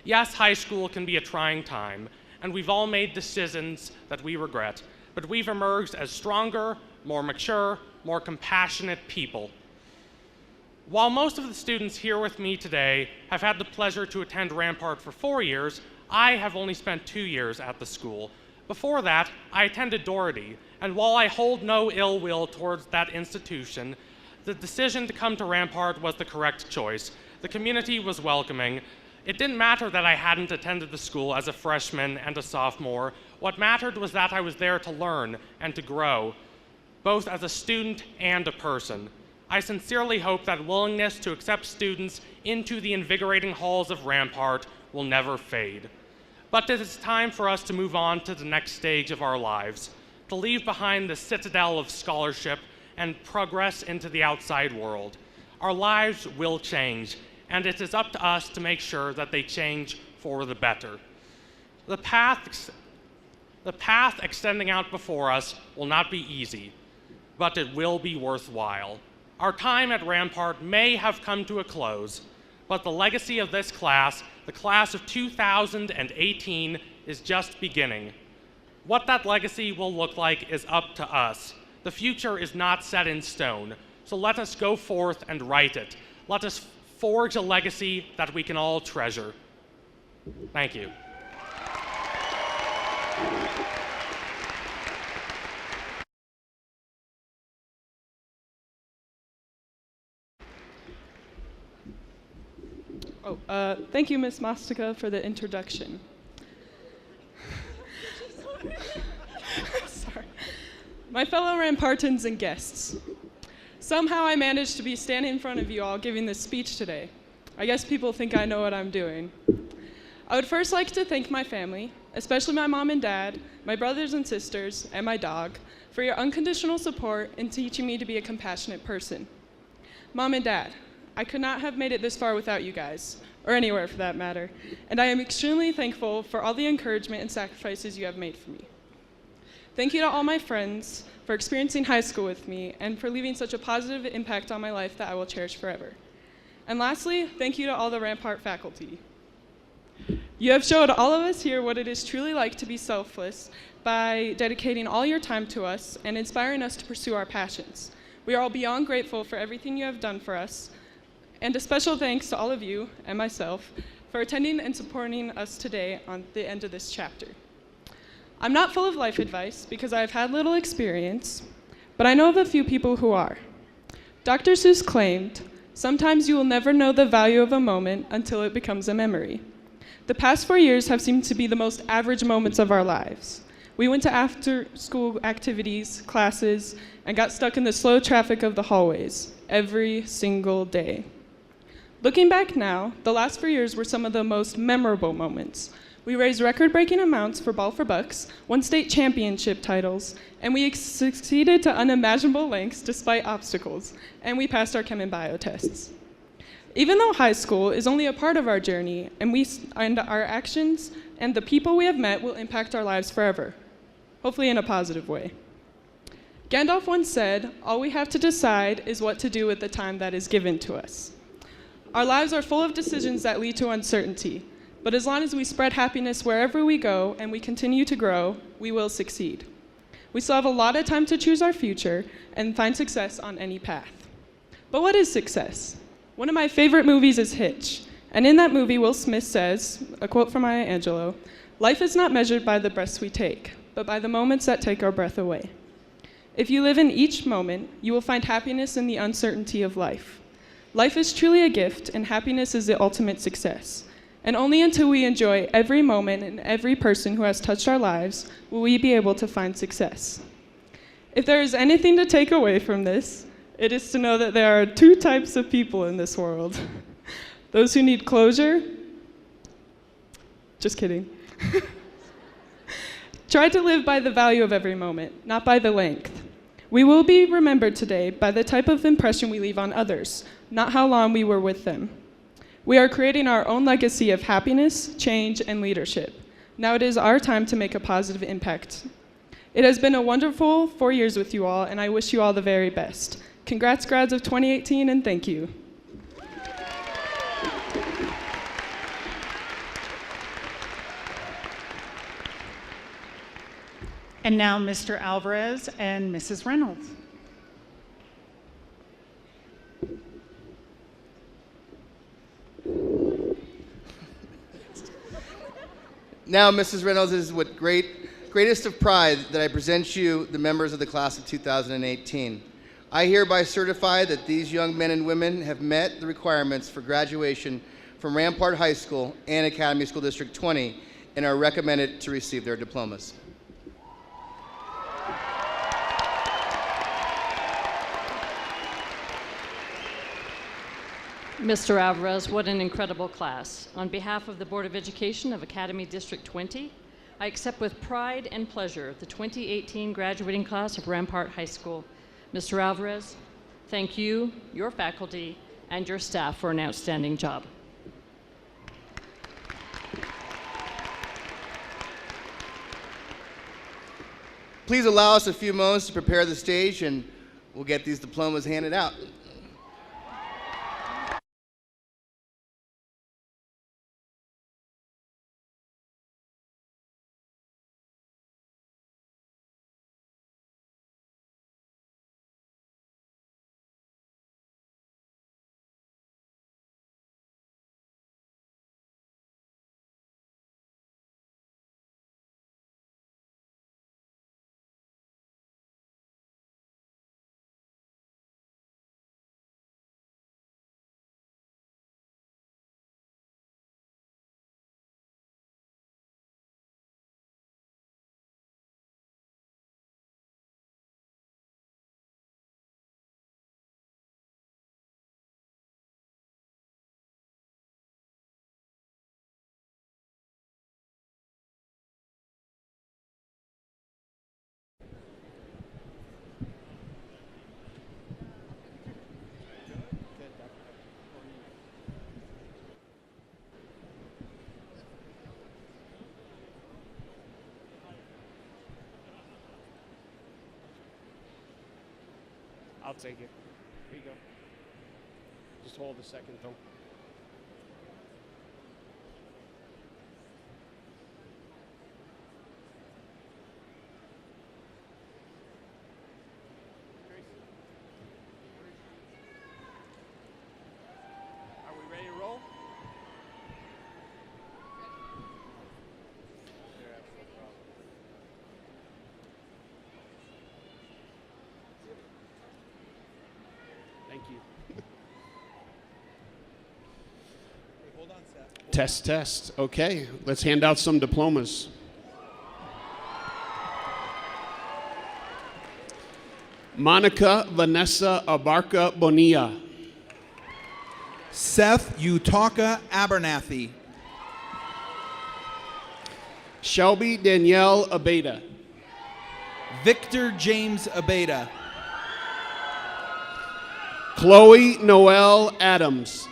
Yes, high school can be a trying time, and we've all made decisions that we regret, but we've emerged as stronger, more mature, more compassionate people. While most of the students here with me today have had the pleasure to attend Rampart for 4 years, I have only spent 2 years at the school. Before that, I attended Doherty, and while I hold no ill will towards that institution, the decision to come to Rampart was the correct choice. The community was welcoming. It didn't matter that I hadn't attended the school as a freshman and a sophomore. What mattered was that I was there to learn and to grow, both as a student and a person. I sincerely hope that willingness to accept students into the invigorating halls of Rampart will never fade. But it is time for us to move on to the next stage of our lives, to leave behind the citadel of scholarship and progress into the outside world. Our lives will change, and it is up to us to make sure that they change for the better. The path extending out before us will not be easy, but it will be worthwhile. Our time at Rampart may have come to a close, but the legacy of this class, the class of 2018, is just beginning. What that legacy will look like is up to us. The future is not set in stone, so let us go forth and write it. Let us forge a legacy that we can all treasure. Thank you. Thank you, Ms. Mostica, for the introduction. Sorry. My fellow Rampartans and guests, somehow I managed to be standing in front of you all giving this speech today. I guess people think I know what I'm doing. I would first like to thank my family, especially my mom and dad, my brothers and sisters, and my dog, for your unconditional support in teaching me to be a compassionate person. Mom and Dad, I could not have made it this far without you guys, or anywhere for that matter, and I am extremely thankful for all the encouragement and sacrifices you have made for me. Thank you to all my friends for experiencing high school with me and for leaving such a positive impact on my life that I will cherish forever. And lastly, thank you to all the Rampart faculty. You have showed all of us here what it is truly like to be selfless by dedicating all your time to us and inspiring us to pursue our passions. We are all beyond grateful for everything you have done for us, and a special thanks to all of you and myself for attending and supporting us today on the end of this chapter. I'm not full of life advice because I have had little experience, but I know of a few people who are. Dr. Seuss claimed, "Sometimes you will never know the value of a moment until it becomes a memory." The past 4 years have seemed to be the most average moments of our lives. We went to after-school activities, classes, and got stuck in the slow traffic of the hallways every single day. Looking back now, the last 4 years were some of the most memorable moments. We raised record-breaking amounts for Ball for Bucks, won state championship titles, and we succeeded to unimaginable lengths despite obstacles, and we passed our chem and bio tests. Even though high school is only a part of our journey, and our actions and the people we have met will impact our lives forever, hopefully in a positive way. Gandalf once said, "All we have to decide is what to do with the time that is given to us." Our lives are full of decisions that lead to uncertainty, but as long as we spread happiness wherever we go and we continue to grow, we will succeed. We still have a lot of time to choose our future and find success on any path. But what is success? One of my favorite movies is Hitch. And in that movie, Will Smith says, a quote from Maya Angelou, "Life is not measured by the breaths we take, but by the moments that take our breath away." If you live in each moment, you will find happiness in the uncertainty of life. Life is truly a gift, and happiness is the ultimate success. And only until we enjoy every moment and every person who has touched our lives will we be able to find success. If there is anything to take away from this, it is to know that there are two types of people in this world. Those who need closure, just kidding. Try to live by the value of every moment, not by the length. We will be remembered today by the type of impression we leave on others, not how long we were with them. We are creating our own legacy of happiness, change, and leadership. Now it is our time to make a positive impact. It has been a wonderful 4 years with you all, and I wish you all the very best. Congrats, grads of 2018, and thank you. And now Mr. Alvarez and Mrs. Reynolds. Now, Mrs. Reynolds, it is with greatest of pride that I present you the members of the class of 2018. I hereby certify that these young men and women have met the requirements for graduation from Rampart High School and Academy School District 20 and are recommended to receive their diplomas. Mr. Alvarez, what an incredible class. On behalf of the Board of Education of Academy District 20, I accept with pride and pleasure the 2018 graduating class of Rampart High School. Mr. Alvarez, thank you, your faculty, and your staff for an outstanding job. Please allow us a few moments to prepare the stage and we'll get these diplomas handed out. I'll take it. Here you go. Just hold a second, though. Are we ready to roll? Thank you. Hold on, Seth. Test, test. Okay, let's hand out some diplomas. Monica Vanessa Abarca Bonilla. Seth Utaka Abernathy. Shelby Danielle Abeda. Victor James Abeda. Chloe Noel Adams.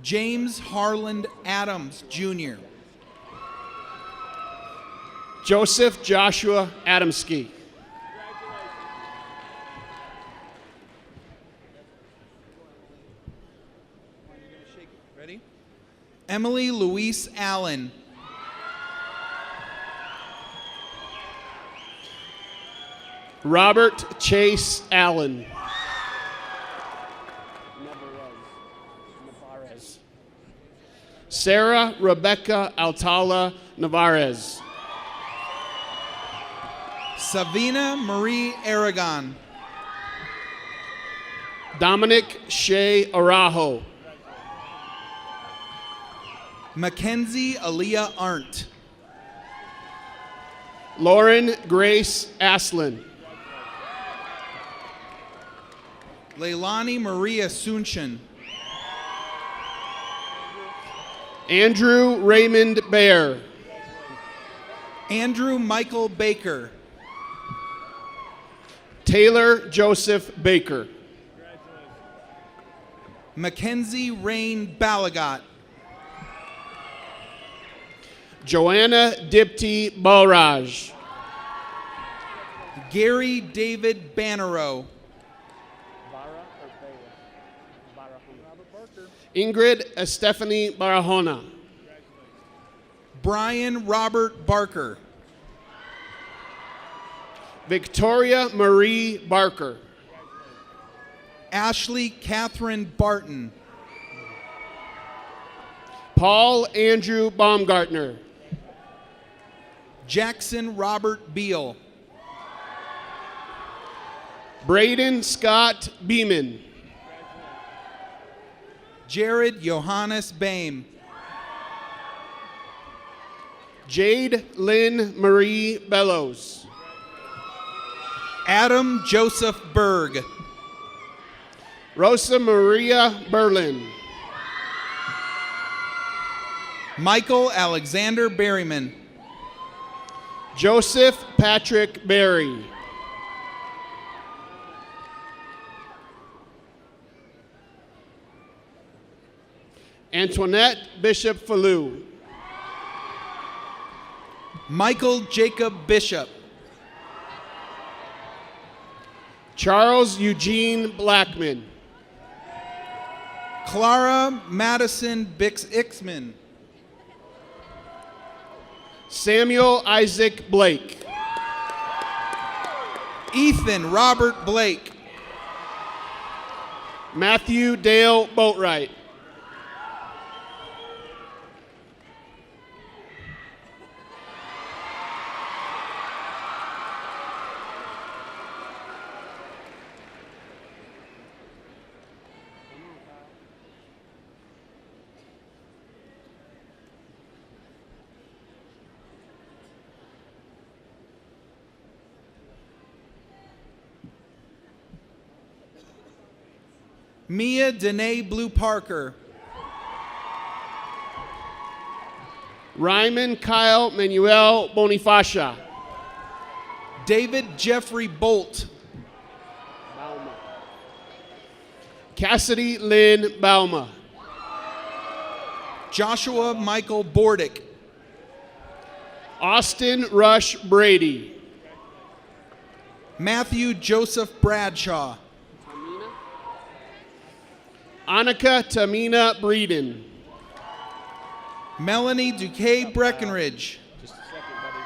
James Harland Adams, Jr. Joseph Joshua Adamski. Ready? Emily Louise Allen. Robert Chase Allen. Sarah Rebecca Altala Navarez. Savina Marie Aragon. Dominic Shea Arajo. Mackenzie Aaliyah Arndt. Lauren Grace Aslin. Leilani Maria Sunshin. Andrew Raymond Bear. Andrew Michael Baker. Taylor Joseph Baker. Mackenzie Rain Balagot. Joanna Dipti Balraj. Gary David Bannerow. Ingrid Estefany Barahona. Brian Robert Barker. Victoria Marie Barker. Ashley Catherine Barton. Paul Andrew Baumgartner. Jackson Robert Beal. Braden Scott Beeman. Jared Johannes Boehm. Jade Lynn Marie Bellows. Adam Joseph Berg. Rosa Maria Berlin. Michael Alexander Berryman. Joseph Patrick Berry. Antoinette Bishop Fallu. Michael Jacob Bishop. Charles Eugene Blackman. Clara Madison Bix Ixman. Samuel Isaac Blake. Ethan Robert Blake. Matthew Dale Boatwright. Mia Danae Blue Parker. Ryman Kyle Manuel Bonifacia. David Jeffrey Bolt. Cassidy Lynn Bauma. Joshua Michael Bordick. Austin Rush Brady. Matthew Joseph Bradshaw. Annika Tamina Breeden. Melanie Duque Breckenridge. Just a second, buddy.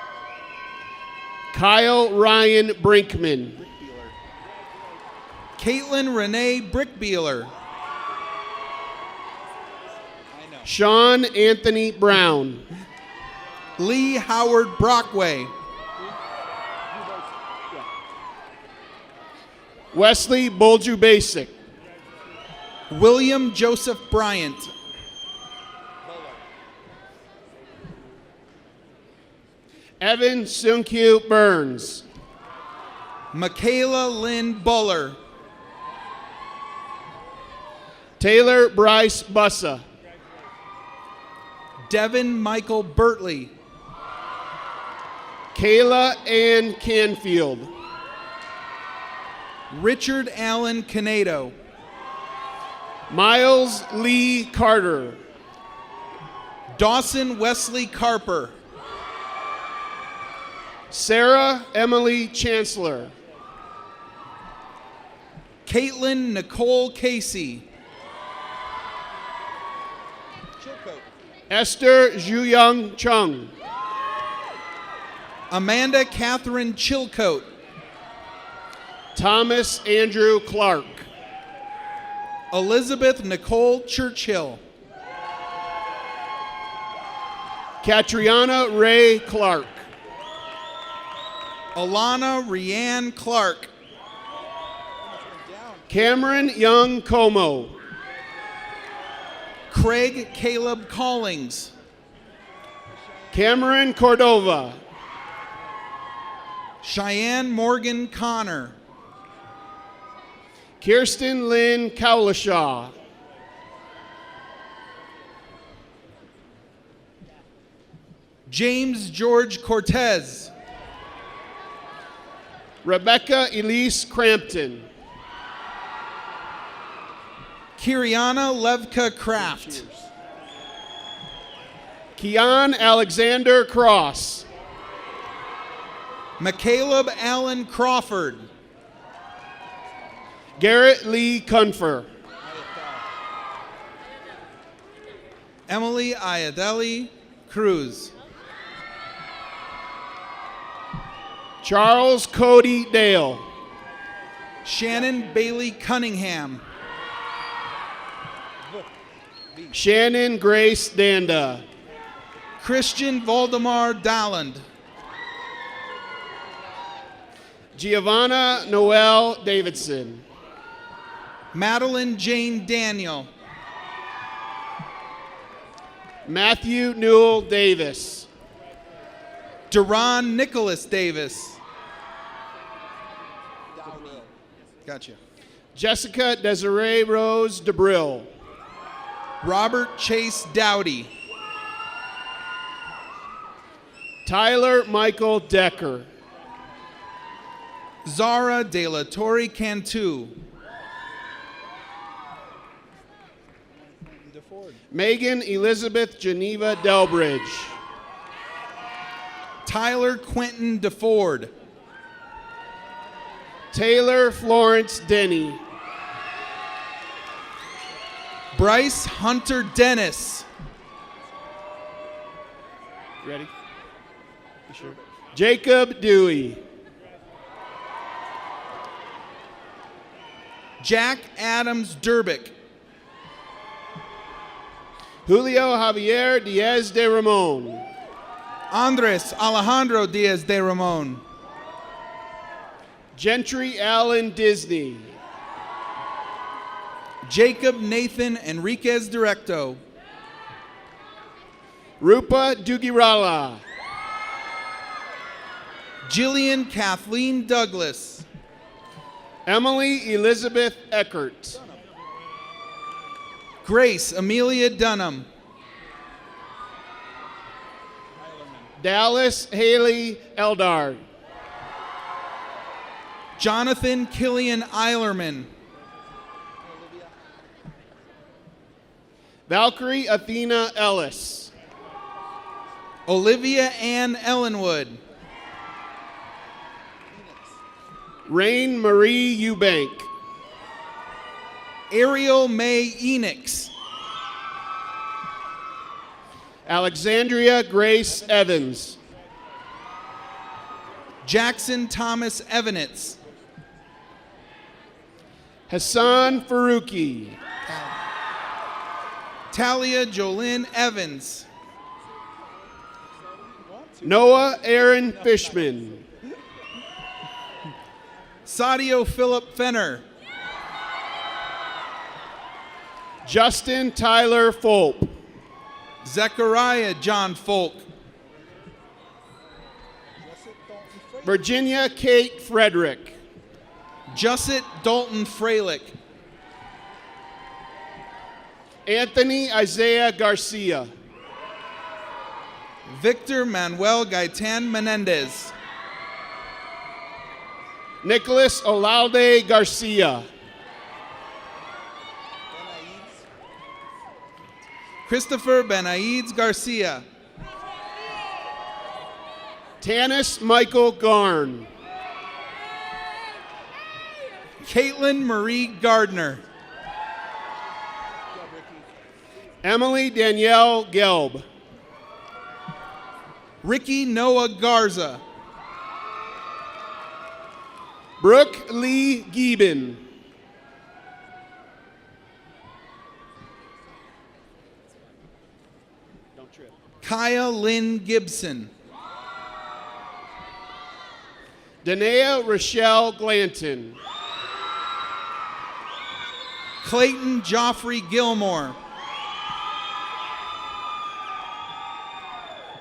Kyle Ryan Brinkman. Caitlin Renee Brickbeeler. Sean Anthony Brown. Lee Howard Brockway. Wesley Bolju Basic. William Joseph Bryant. Evan Sunkyu Burns. Michaela Lynn Buller. Taylor Bryce Bussa. Devin Michael Bertley. Kayla Ann Canfield. Richard Allen Canedo. Miles Lee Carter. Dawson Wesley Carper. Sarah Emily Chancellor. Caitlin Nicole Casey. Esther Zhuyoung Chung. Amanda Catherine Chilcote. Thomas Andrew Clark. Elizabeth Nicole Churchill. Catriona Ray Clark. Alana Rianne Clark. Cameron Young Como. Craig Caleb Callings. Cameron Cordova. Cheyenne Morgan Connor. Kirsten Lynn Cowlishaw. James George Cortez. Rebecca Elise Crampton. Kiriana Levka Kraft. Keon Alexander Cross. McCaleb Allen Crawford. Garrett Lee Cunfer. Emily Ayadeli Cruz. Charles Cody Dale. Shannon Bailey Cunningham. Shannon Grace Danda. Christian Valdemar Dalland. Giovanna Noel Davidson. Madeline Jane Daniel. Matthew Newell Davis. Duran Nicholas Davis. Gotcha. Jessica Desiree Rose DeBrill. Robert Chase Dowdy. Tyler Michael Decker. Zara De La Torre Cantu. Megan Elizabeth Geneva Delbridge. Tyler Quentin DeFord. Taylor Florence Denny. Bryce Hunter Dennis. Ready? You sure? Jacob Dewey. Jack Adams Durbick. Julio Javier Diaz de Ramon. Andres Alejandro Diaz de Ramon. Gentry Allen Disney. Jacob Nathan Enriquez Directo. Rupa Dugirala. Jillian Kathleen Douglas. Emily Elizabeth Eckert. Grace Amelia Dunham. Dallas Haley Eldard. Jonathan Killian Eilerman. Valkyrie Athena Ellis. Olivia Ann Ellenwood. Rain Marie Eubank. Ariel May Enix. Alexandria Grace Evans. Jackson Thomas Evanitz. Hassan Faruqi. Talia Jolynn Evans. Noah Aaron Fishman. Sadio Philip Fenner. Justin Tyler Fulp. Zechariah John Folk. Virginia Kate Frederick. Jussit Dalton Freilich. Anthony Isaiah Garcia. Victor Manuel Gaitan Menendez. Nicholas Olalde Garcia. Christopher Benaides Garcia. Tanis Michael Garn. Caitlin Marie Gardner. Emily Danielle Gelb. Ricky Noah Garza. Brooke Lee Gieben. Don't trip. Kaya Lynn Gibson. Danae Rochelle Glanton. Clayton Joffrey Gilmore.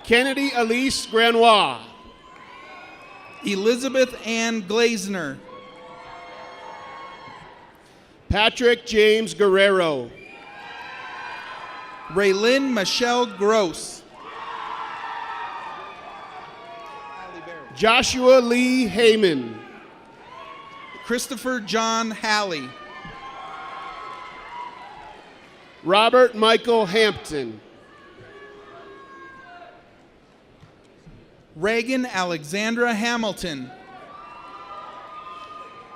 Kennedy Elise Granois. Elizabeth Ann Glazner. Patrick James Guerrero. Raylyn Michelle Gross. Joshua Lee Heyman. Christopher John Halley. Robert Michael Hampton. Reagan Alexandra Hamilton.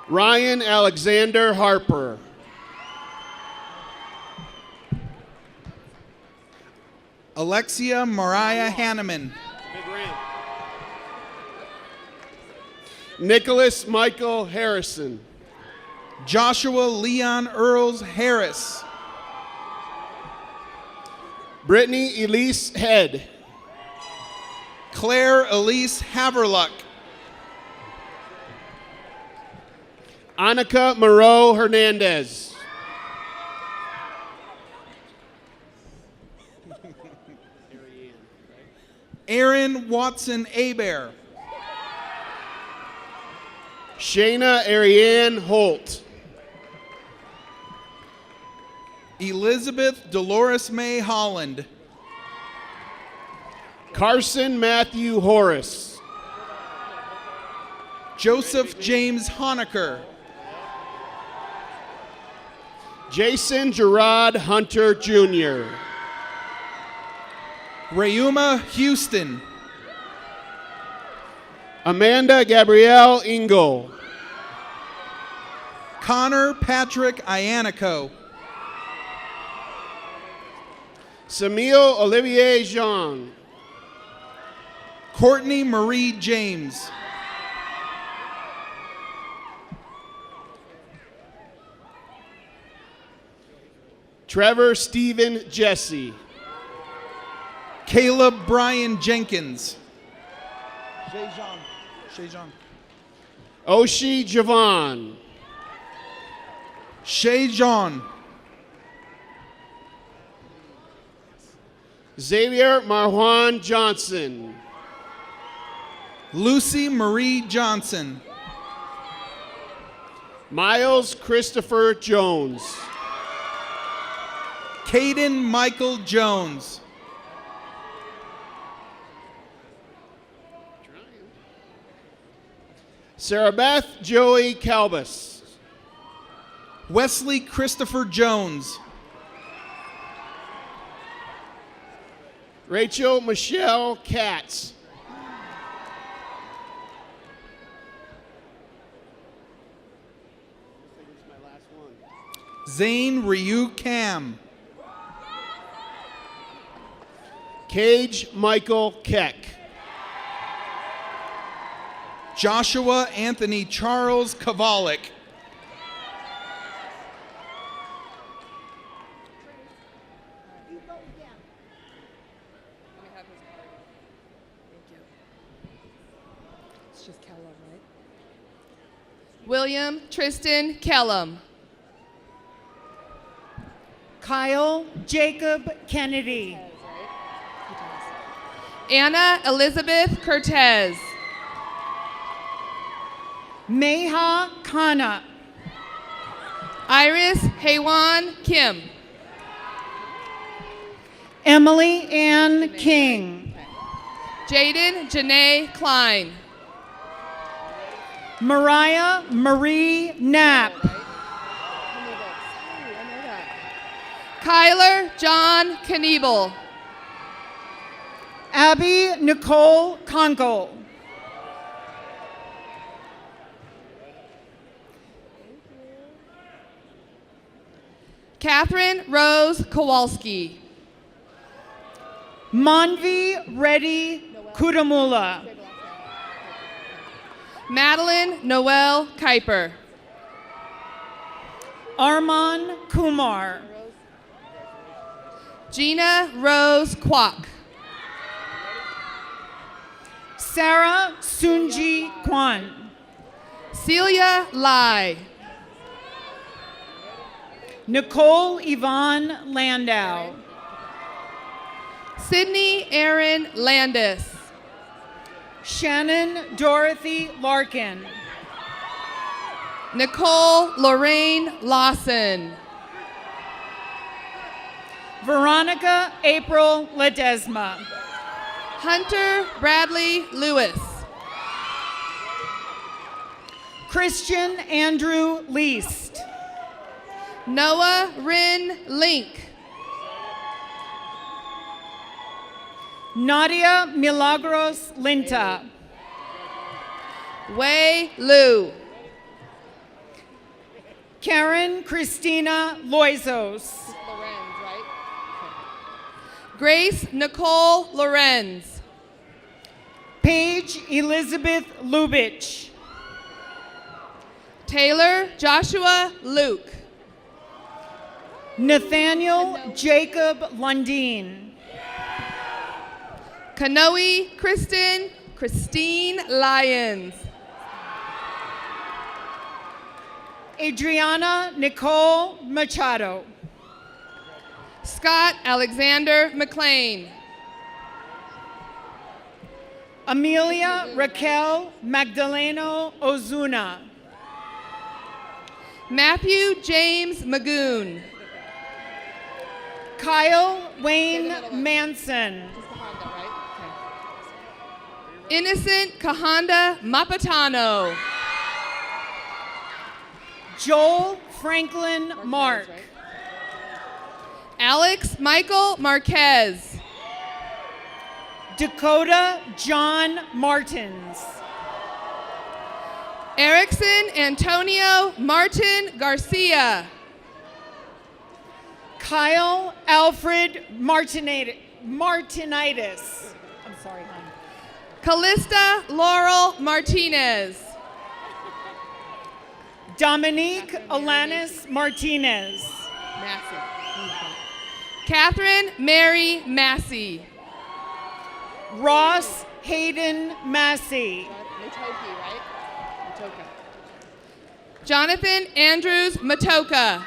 Ryan Alexander Harper. Alexia Mariah Hanneman. Nicholas Michael Harrison. Joshua Leon Earls Harris. Brittany Elise Head. Claire Elise Haverluck. Annika Moreau Hernandez. Aaron Watson Abear. Shayna Ariane Holt. Elizabeth Dolores May Holland. Carson Matthew Horace. Joseph James Honecker. Jason Gerard Hunter Jr. Rayuma Houston. Amanda Gabrielle Ingle. Connor Patrick Iannico. Samuel Olivier Jean. Courtney Marie James. Trevor Stephen Jesse. Caleb Brian Jenkins. Oshie Javon. Shay John. Xavier Marwan Johnson. Lucy Marie Johnson. Miles Christopher Jones. Caden Michael Jones. Sarah Beth Joey Calbus. Wesley Christopher Jones. Rachel Michelle Katz. Zane Ryu Cam. Cage Michael Keck. Joshua Anthony Charles Kovalik. William Tristan Kellum. Kyle Jacob Kennedy. Anna Elizabeth Cortez. Meha Khanna. Iris Haywan Kim. Emily Ann King. Jaden Janae Klein. Mariah Marie Knapp. Kyler John Kniebel. Abby Nicole Congo. Catherine Rose Kowalski. Manvi Reddy Kudamula. Madeline Noel Kuiper. Arman Kumar. Gina Rose Kwok. Sarah Sunji Kwan. Celia Lai. Nicole Yvonne Landau. Sydney Aaron Landis. Shannon Dorothy Larkin. Nicole Lorraine Lawson. Veronica April Ledesma. Hunter Bradley Lewis. Christian Andrew Least. Noah Rin Link. Nadia Milagros Linta. Wei Liu. Karen Christina Loizos. Grace Nicole Lorenz. Paige Elizabeth Lubitch. Taylor Joshua Luke. Nathaniel Jacob Lundeen. Kanoe Christine Lyons. Adriana Nicole Machado. Scott Alexander McLean. Amelia Raquel Magdaleno Ozuna. Matthew James Magoon. Kyle Wayne Manson. Innocent Kahanda Mapatano. Joel Franklin Mark. Alex Michael Marquez. Dakota John Martins. Erickson Antonio Martin Garcia. Kyle Alfred Martinitis. I'm sorry, hon. Callista Laurel Martinez. Dominique Alanis Martinez. Catherine Mary Massey. Ross Hayden Massey. Jonathan Andrews Matoka.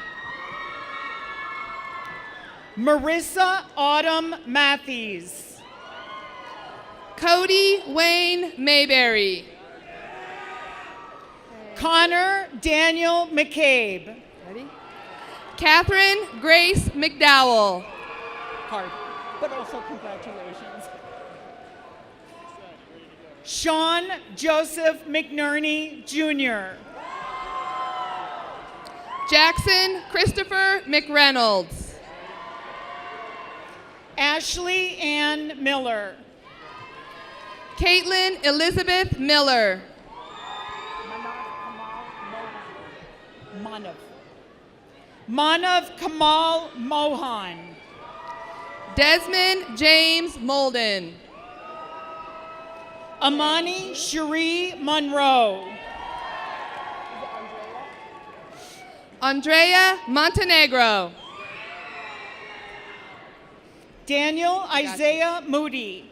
Marissa Autumn Matthews. Cody Wayne Mayberry. Connor Daniel McCabe. Catherine Grace McDowell. Card, but also congratulations. Sean Joseph McNerney Jr. Jackson Christopher McReynolds. Ashley Ann Miller. Caitlin Elizabeth Miller. Manav Kamal Mohan. Desmond James Molden. Amani Cherie Monroe. Andrea Montenegro. Daniel Isaiah Moody.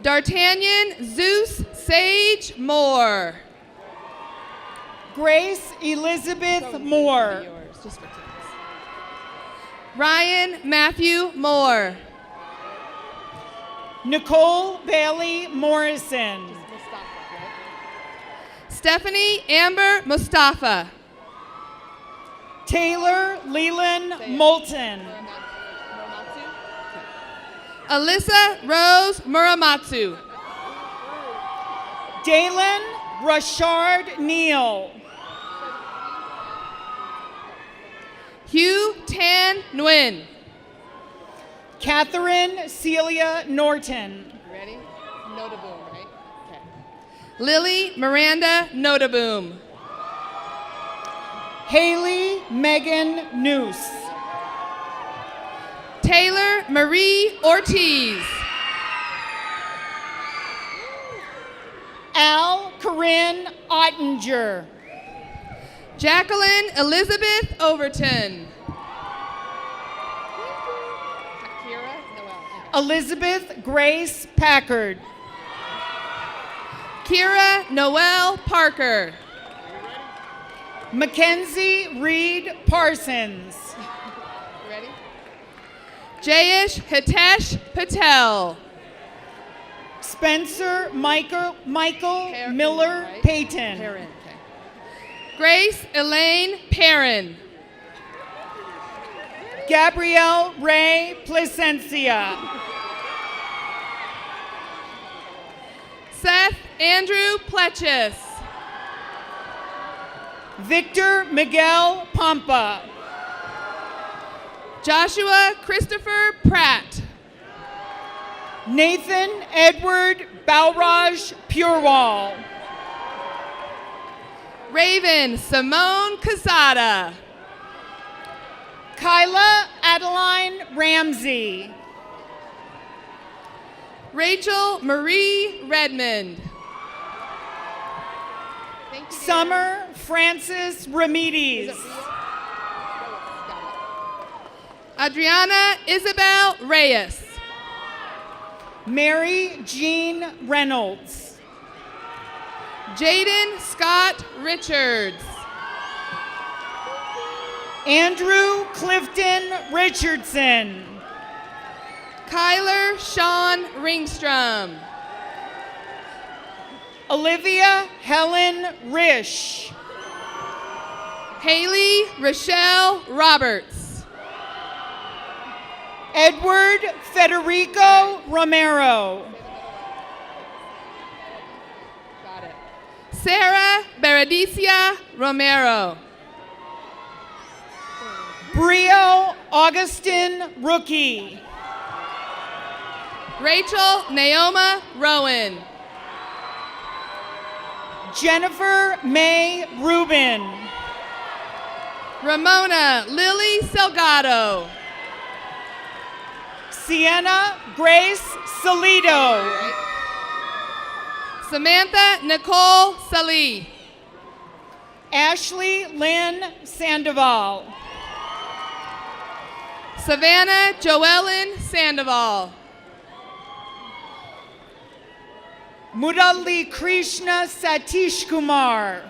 D'Artagnan Zeus Sage Moore. Grace Elizabeth Moore. Ryan Matthew Moore. Nicole Bailey Morrison. Stephanie Amber Mustafa. Taylor Leland Moulton. Alyssa Rose Muramatsu. Dalen Rashard Neal. Hugh Tan Nguyen. Catherine Celia Norton. Ready? Notaboom, right? Okay. Lily Miranda Notaboom. Haley Megan Noose. Taylor Marie Ortiz. Al Corinne Ottinger. Jacqueline Elizabeth Overton. Elizabeth Grace Packard. Kira Noel Parker. Mackenzie Reed Parsons. Ready? Jayesh Hitesh Patel. Spencer Michael Miller Payton. Perrin. Okay. Grace Elaine Perrin. Gabrielle Ray Placencia. Seth Andrew Pletchis. Victor Miguel Pompa. Joshua Christopher Pratt. Nathan Edward Balraj Purewall. Raven Simone Casada. Kyla Adeline Ramsey. Rachel Marie Redmond. Summer Frances Remedies. Adriana Isabel Reyes. Mary Jean Reynolds. Jaden Scott Richards. Andrew Clifton Richardson. Kyler Sean Ringstrom. Olivia Helen Risch. Haley Rochelle Roberts. Edward Federico Romero. Sarah Beredicia Romero. Brio Augustin Rookie. Rachel Naoma Rowan. Jennifer May Rubin. Ramona Lily Salgado. Sienna Grace Salido. Samantha Nicole Salih. Ashley Lynn Sandoval. Savannah Joellen Sandoval. Murali Krishna Satish Kumar.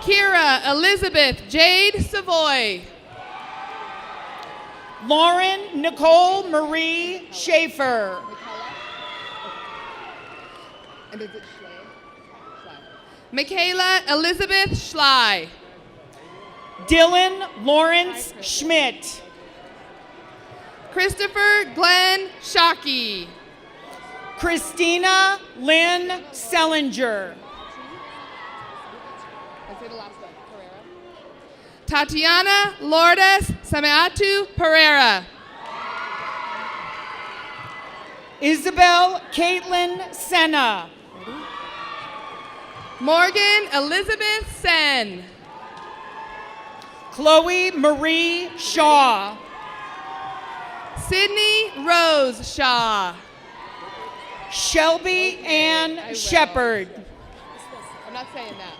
Kira Elizabeth Jade Savoy. Lauren Nicole Marie Schaefer. And is it Michaela Elizabeth Schley. Dylan Lawrence Schmidt. Christopher Glenn Shockey. Christina Lynn Sellinger. Tatiana Lourdes Sameatu Pereira. Isabel Caitlin Senna. Morgan Elizabeth Sen. Chloe Marie Shaw. Sydney Rose Shaw. Shelby Ann Shepard. I'm not saying that.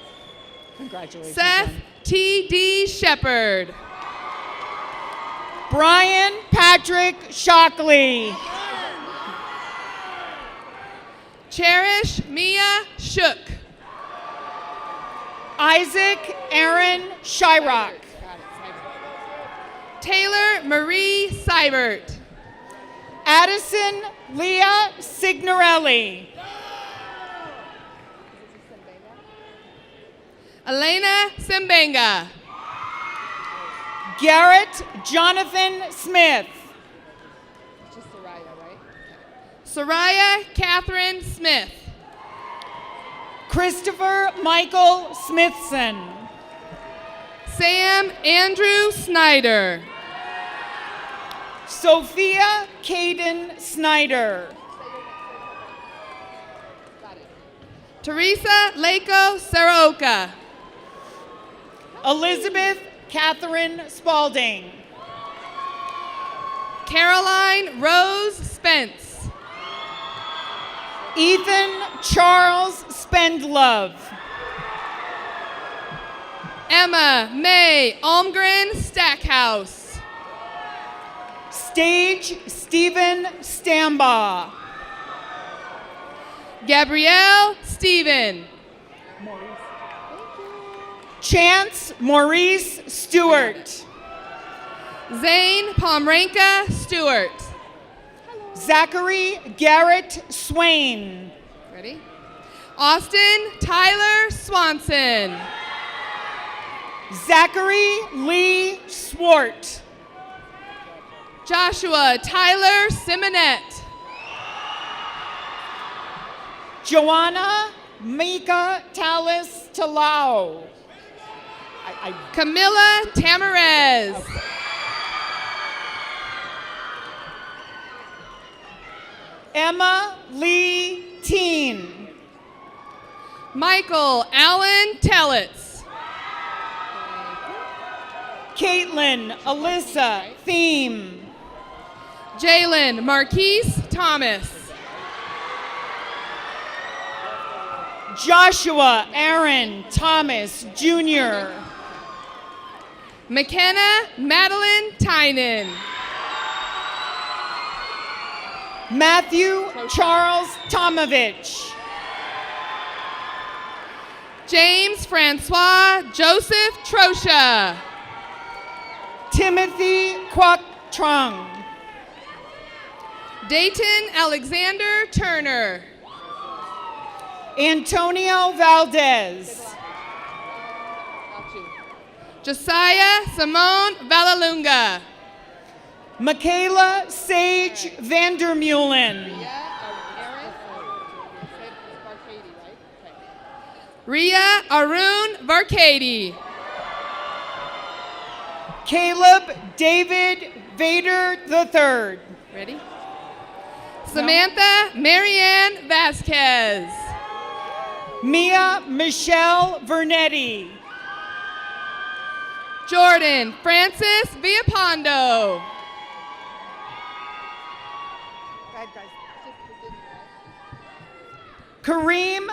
Congratulations. Seth T.D. Shepard. Brian Patrick Shockley. Cherish Mia Shook. Isaac Aaron Shyrock. Taylor Marie Seibert. Addison Leah Signorelli. Elena Simbenga. Garrett Jonathan Smith. Just Soraya, right? Soraya Catherine Smith. Christopher Michael Smithson. Sam Andrew Snyder. Sophia Caden Snyder. Teresa Lako Saraoka. Elizabeth Catherine Spalding. Caroline Rose Spence. Ethan Charles Spendlove. Emma May Almgren Stackhouse. Stage Stephen Stambaugh. Gabrielle Stephen. Chance Maurice Stewart. Zane Pomrenka Stewart. Zachary Garrett Swain. Ready? Austin Tyler Swanson. Zachary Lee Swart. Joshua Tyler Simonette. Joanna Mika Talis Talau. Camilla Tamarez. Emma Lee Teen. Michael Allen Tellitz. Caitlin Alyssa Theme. Jalen Marquise Thomas. Joshua Aaron Thomas Jr. McKenna Madeline Tynan. Matthew Charles Tomovich. James Francois Joseph Trosha. Timothy Kwok Trung. Dayton Alexander Turner. Antonio Valdez. Josiah Simone Valalunga. Michaela Sage Vandermeulen. Ria Arun Varkady. Caleb David Vader III. Ready? Samantha Marianne Vasquez. Mia Michelle Vernetti. Jordan Francis Villapondo. Kareem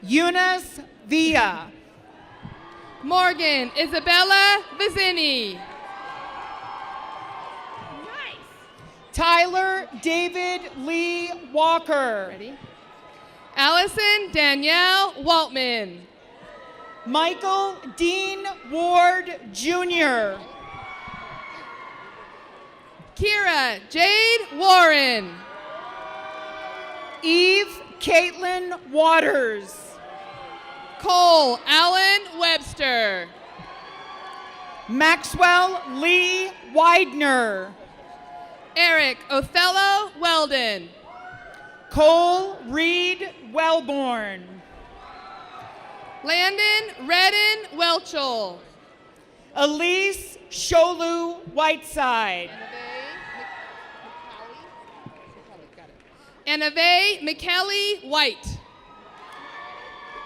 Yunus Villa. Morgan Isabella Vizini. Tyler David Lee Walker. Ready? Allison Danielle Waltman. Michael Dean Ward Jr. Kira Jade Warren. Eve Caitlin Waters. Cole Allen Webster. Maxwell Lee Widener. Eric Othello Weldon. Cole Reed Wellborn. Landon Redden Welchel. Elise Sholu Whiteside. Anave McKelly White.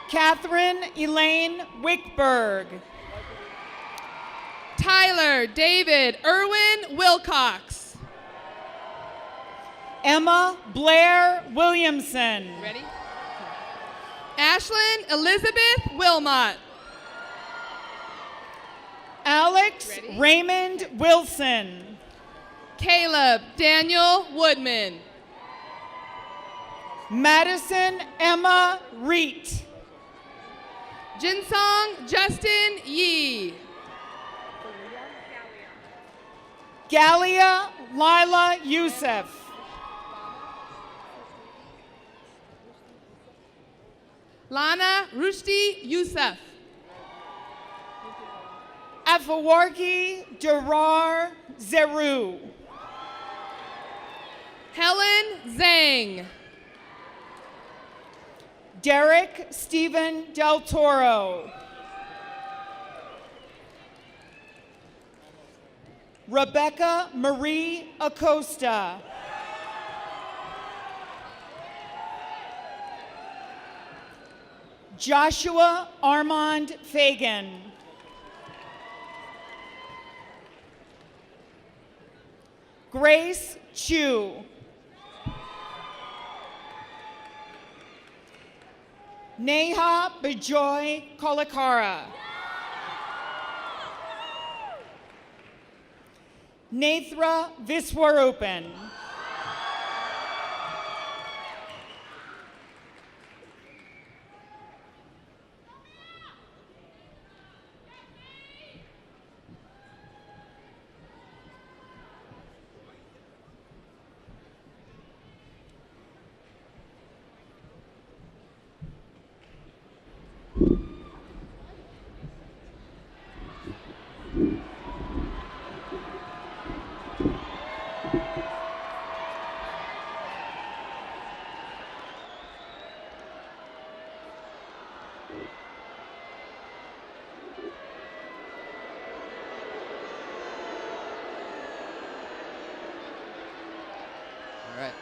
Catherine Elaine Wickberg. Tyler David Irwin Wilcox. Emma Blair Williamson. Ready? Ashlyn Elizabeth Wilmot. Alex Raymond Wilson. Caleb Daniel Woodman. Madison Emma Reet. Jinsong Justin Yee. Galia Lila Youssef. Lana Rushdi Youssef. Afawarki Durar Zeru. Helen Zhang. Derek Stephen Del Toro. Rebecca Marie Acosta. Joshua Armand Fagan. Grace Chu. Neha Bejoy Kolakara. Nathra Viswarupan. All right.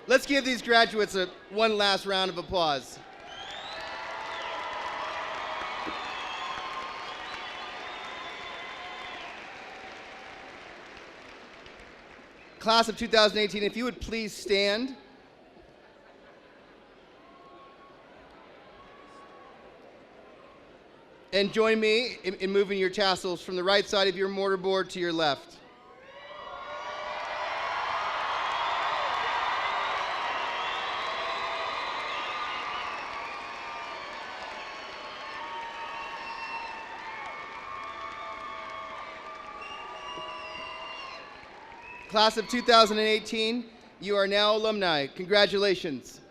Let's give these graduates one last round of applause. Class of 2018, if you would please stand. And join me in moving your tassels from the right side of your mortarboard to your left. Class of 2018, you are now alumni. Congratulations.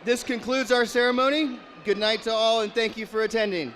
This concludes our ceremony. Good night to all, and thank you for attending.